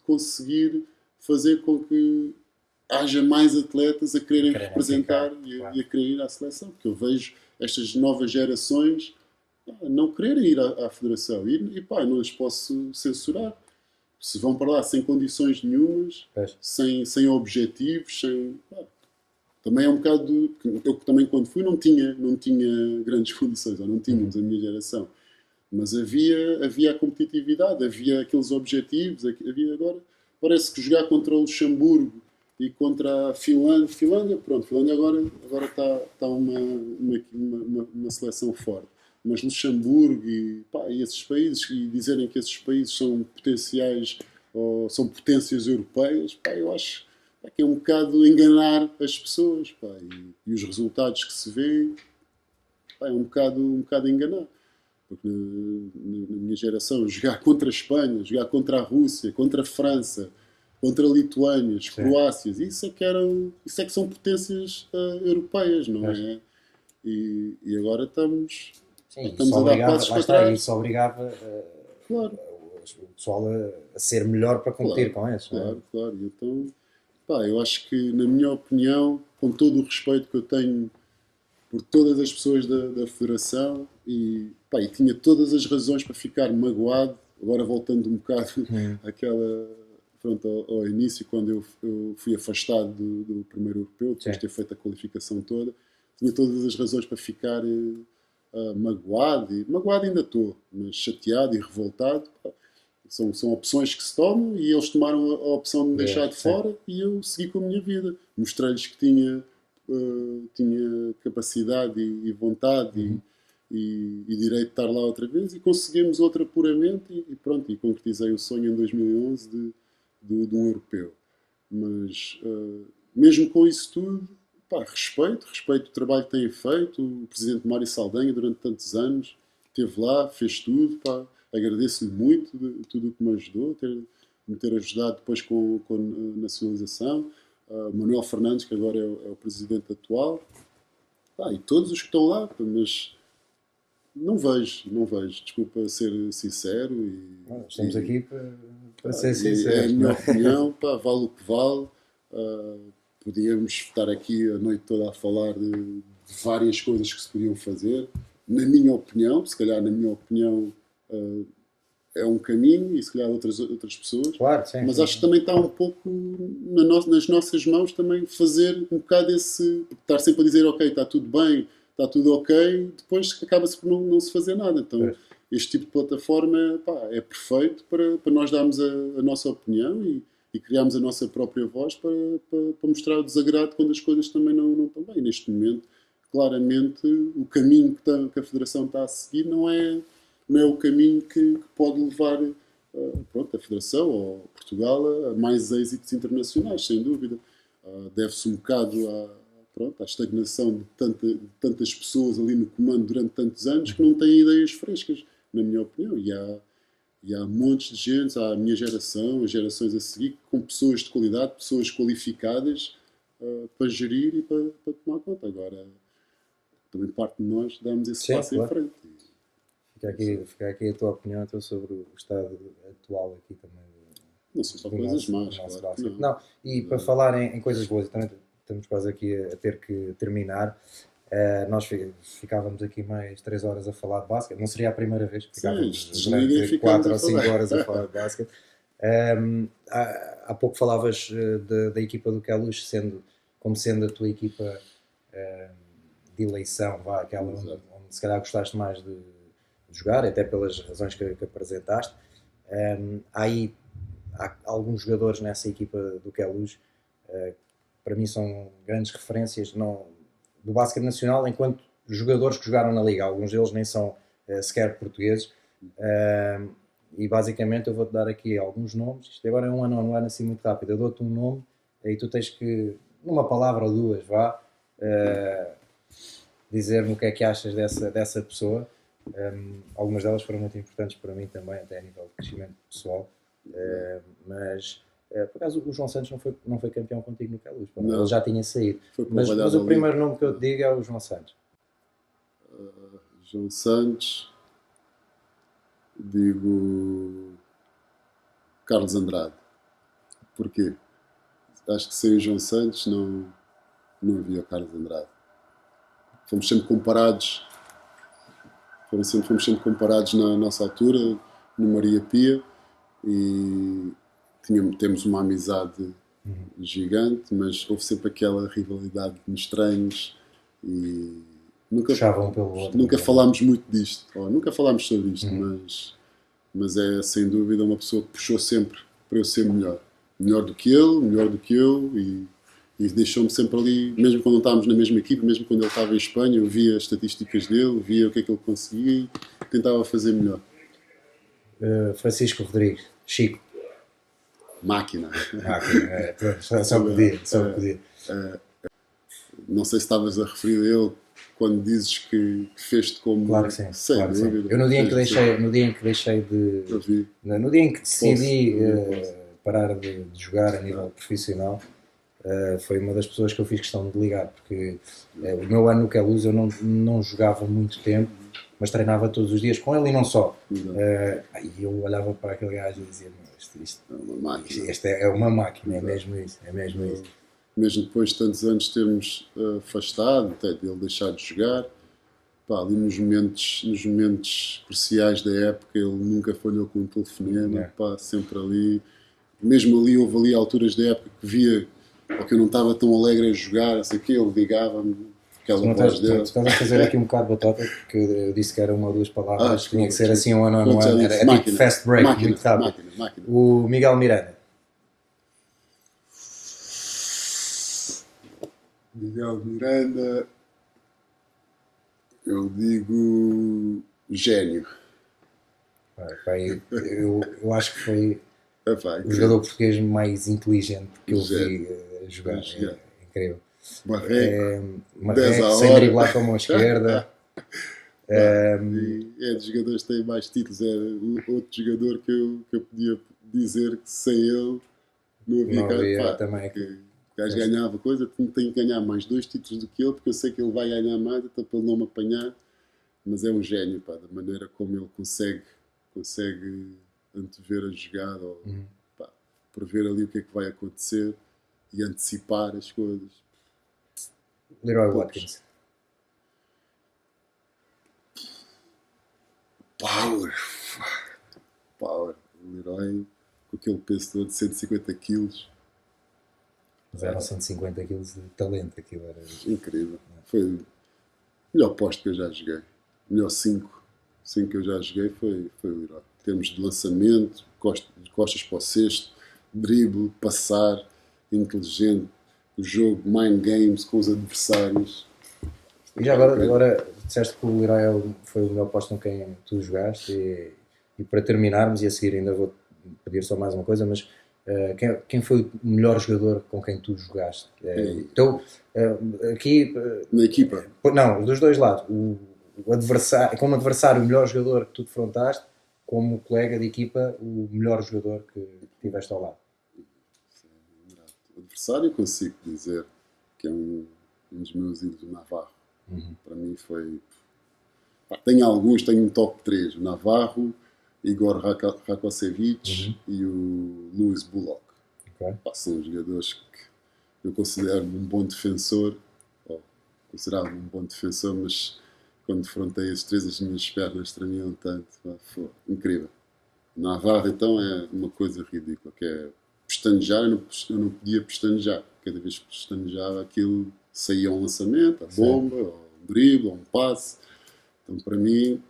conseguir fazer com que haja mais atletas a quererem representar e a querer ir à seleção, porque eu vejo estas novas gerações não quererem ir à federação e não os posso censurar. Se vão para lá sem condições nenhumas, sem objetivos, também é um bocado... Eu também, quando fui, não tinha grandes condições, ou não tínhamos a minha geração. Mas havia a competitividade, havia aqueles objetivos, agora parece que jogar contra o Luxemburgo e contra a Finlândia agora está uma seleção forte. Mas Luxemburgo e esses países, e dizerem que esses países são potenciais ou são potências europeias, eu acho que é um bocado enganar as pessoas, e os resultados que se vê é um bocado enganar. Porque na minha geração, jogar contra a Espanha, jogar contra a Rússia, contra a França, contra a Lituânia, as Croácias, isso é que são potências europeias, não é? E agora estamos a dar passos para trás. Isso obrigava o pessoal a ser melhor para competir com isso. Claro. Então, eu acho que, na minha opinião, com todo o respeito que eu tenho por todas as pessoas da federação, e tinha todas as razões para ficar magoado, agora voltando um bocado ao início, quando eu fui afastado do primeiro europeu, depois de ter feito a qualificação toda, tinha todas as razões para ficar magoado ainda estou, mas chateado e revoltado. São opções que se tomam, e eles tomaram a opção de me deixar de fora, e eu segui com a minha vida. Mostrei-lhes que tinha capacidade e vontade e direito de estar lá outra vez, e conseguimos outro apuramento, e pronto, e concretizei o sonho em 2011 de um europeu. Mas mesmo com isso tudo, respeito o trabalho que têm feito. O presidente Mário Saldanha, durante tantos anos, esteve lá, fez tudo, agradeço-lhe muito tudo o que me ajudou, me ter ajudado depois com a nacionalização. Manuel Fernandes, que agora é o presidente atual, e todos os que estão lá, mas não vejo, desculpa ser sincero. Estamos aqui para ser sinceros. É a minha opinião, vale o que vale. Podíamos estar aqui a noite toda a falar de várias coisas que se podiam fazer. Na minha opinião, se calhar é um caminho, e se calhar outras pessoas. Claro, sim, mas acho que também está um pouco nas nossas mãos também fazer um bocado estar sempre a dizer ok, está tudo bem, está tudo ok, depois acaba-se por não se fazer nada. Então este tipo de plataforma é perfeito para nós darmos a nossa opinião e criarmos a nossa própria voz para mostrar o desagrado quando as coisas também não estão bem. Neste momento, claramente, o caminho que a Federação está a seguir não é o caminho que pode levar a Federação ou Portugal a mais êxitos internacionais, sem dúvida. Deve-se um bocado à estagnação de tantas pessoas ali no comando durante tantos anos que não têm ideias frescas, na minha opinião. E há montes de gente, há a minha geração, as gerações a seguir, com pessoas de qualidade, pessoas qualificadas para gerir e para tomar conta. Agora, também parte de nós darmos esse passo em frente. Fica aqui a tua opinião então, sobre o estado atual aqui também. Não são só coisas más, claro. Não. E para falar em coisas boas, também estamos quase aqui a ter que terminar. Nós ficávamos aqui mais 3 horas a falar de basquete. Não seria a primeira vez que ficávamos durante 4 ou 5 horas a falar de basquete. Há pouco falavas da equipa do Queluz como sendo a tua equipa de eleição, aquela onde se calhar gostaste mais de jogar, até pelas razões que apresentaste. Há alguns jogadores nessa equipa do Queluz que para mim são grandes referências do basquete nacional enquanto jogadores que jogaram na liga. Alguns deles nem são sequer portugueses. E basicamente eu vou-te dar aqui alguns nomes. Isto agora é um ano assim muito rápido. Eu dou-te um nome e tu tens que, numa palavra ou duas, dizer-me o que é que achas dessa pessoa. Algumas delas foram muito importantes para mim também, até a nível de crescimento pessoal. Mas por acaso o João Santos não foi campeão contigo no Queluz, ele já tinha saído. Mas o primeiro nome que eu te digo é o João Santos. João Santos, digo Carlos Andrade. Porquê? Acho que sem o João Santos não havia o Carlos Andrade. Fomos sempre comparados na nossa altura, no Maria Pia, e temos uma amizade gigante, mas houve sempre aquela rivalidade nos treinos e puxavam pelo outro. Nunca falámos muito disto, nunca falámos sobre isto, mas é sem dúvida uma pessoa que puxou sempre para eu ser melhor do que ele, melhor do que eu, e deixou-me sempre ali, mesmo quando não estávamos na mesma equipe, mesmo quando ele estava em Espanha, eu via as estatísticas dele, via o que é que ele conseguia e tentava fazer melhor. Francisco Rodrigues, Chico. Máquina. Só podia. Não sei se estavas a referir a ele quando dizes que fez-te como... Claro que sim. Claro que sim. Eu no dia em que decidi parar de jogar a nível profissional, foi uma das pessoas que eu fiz questão de ligar, porque o meu ano no Queluz eu não jogava muito tempo, mas treinava todos os dias com ele e não só. E eu olhava para aquele gajo e dizia, isto é uma máquina. Isto é uma máquina, é mesmo isso. Mesmo depois de tantos anos termos afastado, até dele deixar de jogar, ali nos momentos cruciais da época ele nunca falhou com um telefonema, sempre ali. Mesmo ali, houve ali alturas da época que via que eu não estava tão alegre a jogar, assim que ele ligava-me, aquela voz dele. Tu estás a fazer aqui um bocado de batota, porque eu disse que era uma ou duas palavras, tinha que ser assim um ano, era tipo fast break, máquina, muito rápido. Máquina. O Miguel Miranda. Miguel Miranda, eu digo gênio. Eu acho que foi o jogador português mais inteligente que eu vi jogar. É incrível. Marreco, sem driblar com a mão esquerda. É dos jogadores que têm mais títulos. É outro jogador que eu podia dizer que sem ele não havia também. O gajo ganhava coisa, tenho que ganhar mais 2 títulos do que ele, porque eu sei que ele vai ganhar mais, até para ele não me apanhar. Mas é um gênio, da maneira como ele consegue antever a jogada, ou prever ali o que é que vai acontecer e antecipar as coisas. Leroy Watkins. Power. Leroy, com aquele peso todo de 150 kg. Mas eram 150 kg de talento, aquilo era incrível. Foi o melhor posto que eu já joguei. O melhor 5 que eu já joguei foi o Leroy. Em termos de lançamento, costas para o cesto, drible, passar, inteligente, o jogo, mind games com os adversários. E já agora disseste que o Leroy foi o melhor posto com quem tu jogaste e para terminarmos, e a seguir ainda vou pedir só mais uma coisa, mas quem foi o melhor jogador com quem tu jogaste? Então, aqui... Na equipa? Não, dos dois lados. O adversário, como adversário, o melhor jogador que tu defrontaste, como colega de equipa, o melhor jogador que tiveste ao lado. O adversário consigo dizer que é um dos meus ídolos, o Navarro. Para mim foi... tenho um top 3. O Navarro, Igor Rakocevic e o Luis Bullock. São jogadores que eu considero um bom defensor. considerava-me um bom defensor, mas quando defrontei esses três, as minhas pernas tremiam tanto. Pá, foi incrível. Na Navarra, então, é uma coisa ridícula, que é pestanejar, eu não podia pestanejar. Cada vez que pestanejava, aquilo saía um lançamento, a bomba, ou um drible, ou um passe. Então, para mim,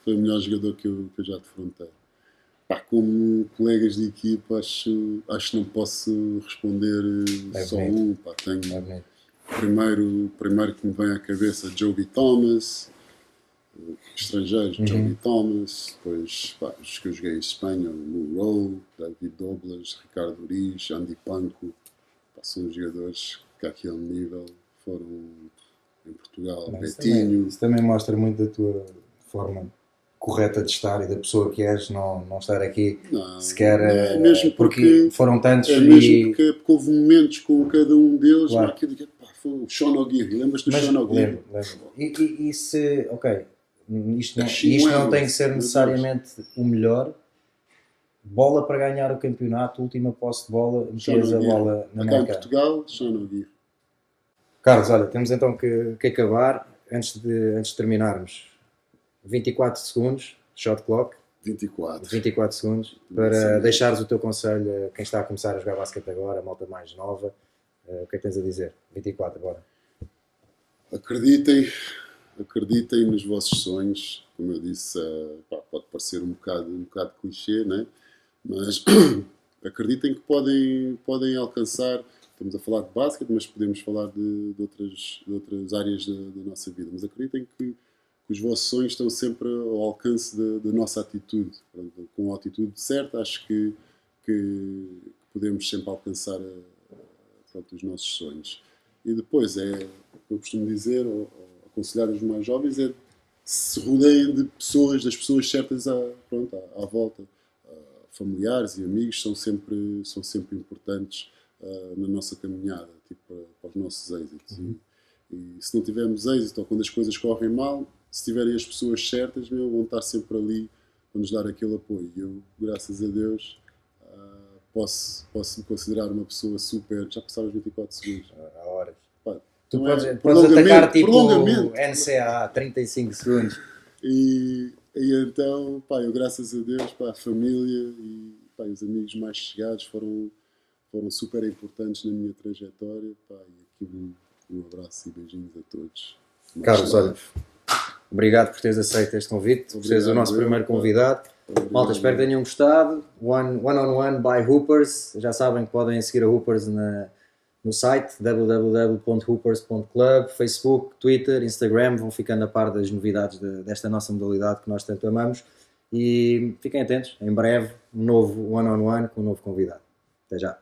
foi o melhor jogador que eu já defrontei. Pá, como colegas de equipa, acho que não posso responder só um. Pá, tenho primeiro que me vem à cabeça Joby Thomas, estrangeiros, Joby Thomas, depois os que eu joguei em Espanha, Lou Rowe, David Douglas, Ricardo Uriz, Andy Panko, são jogadores que àquele nível foram em Portugal, Betinho. Isso também mostra muito da tua forma correta de estar e da pessoa que és, não estar aqui sequer, é mesmo porque foram tantos. É mesmo porque houve momentos com cada um deles, claro. Foi o Sean O'Geary, lembras-te do Sean O'Geary? Lembro. E se, ok, isto não tem que ser necessariamente o melhor, bola para ganhar o campeonato, última posse de bola, metias a bola na marca. Em Portugal, Sean O'Geary. Carlos, olha, temos então que acabar, antes de terminarmos. 24 segundos, shot clock. 24 segundos, para deixares o teu conselho a quem está a começar a jogar basquete agora, a malta mais nova. O que é que tens a dizer? 24 agora. Acreditem nos vossos sonhos. Como eu disse, pode parecer um bocado clichê, né? Mas acreditem que podem alcançar. Estamos a falar de basquete, mas podemos falar de outras áreas da nossa vida. Mas acreditem que os vossos sonhos estão sempre ao alcance da nossa atitude. Com a atitude certa, acho que podemos sempre alcançar os nossos sonhos. E depois, eu costumo dizer, ou aconselhar os mais jovens, é se rodeiem das pessoas certas à volta. Familiares e amigos são sempre importantes na nossa caminhada, tipo, para os nossos êxitos. E se não tivermos êxito, ou quando as coisas correm mal, se tiverem as pessoas certas, vão estar sempre ali para nos dar aquele apoio. E eu, graças a Deus, posso me considerar uma pessoa super. Já passaram os 24 segundos. Há horas. Tu podes atacar tipo NCAA, 35 segundos. E então, eu, graças a Deus, a família e os amigos mais chegados foram super importantes na minha trajetória. E aqui um abraço e beijinhos a todos. Carlos, olha, obrigado por teres aceito este convite, por seres o nosso primeiro convidado. Malta, espero que tenham gostado. One on One by Hoopers. Já sabem que podem seguir a Hoopers no site www.hoopers.club, Facebook, Twitter, Instagram. Vão ficando a par das novidades desta nossa modalidade que nós tanto amamos. E fiquem atentos, em breve, um novo One on One com um novo convidado. Até já.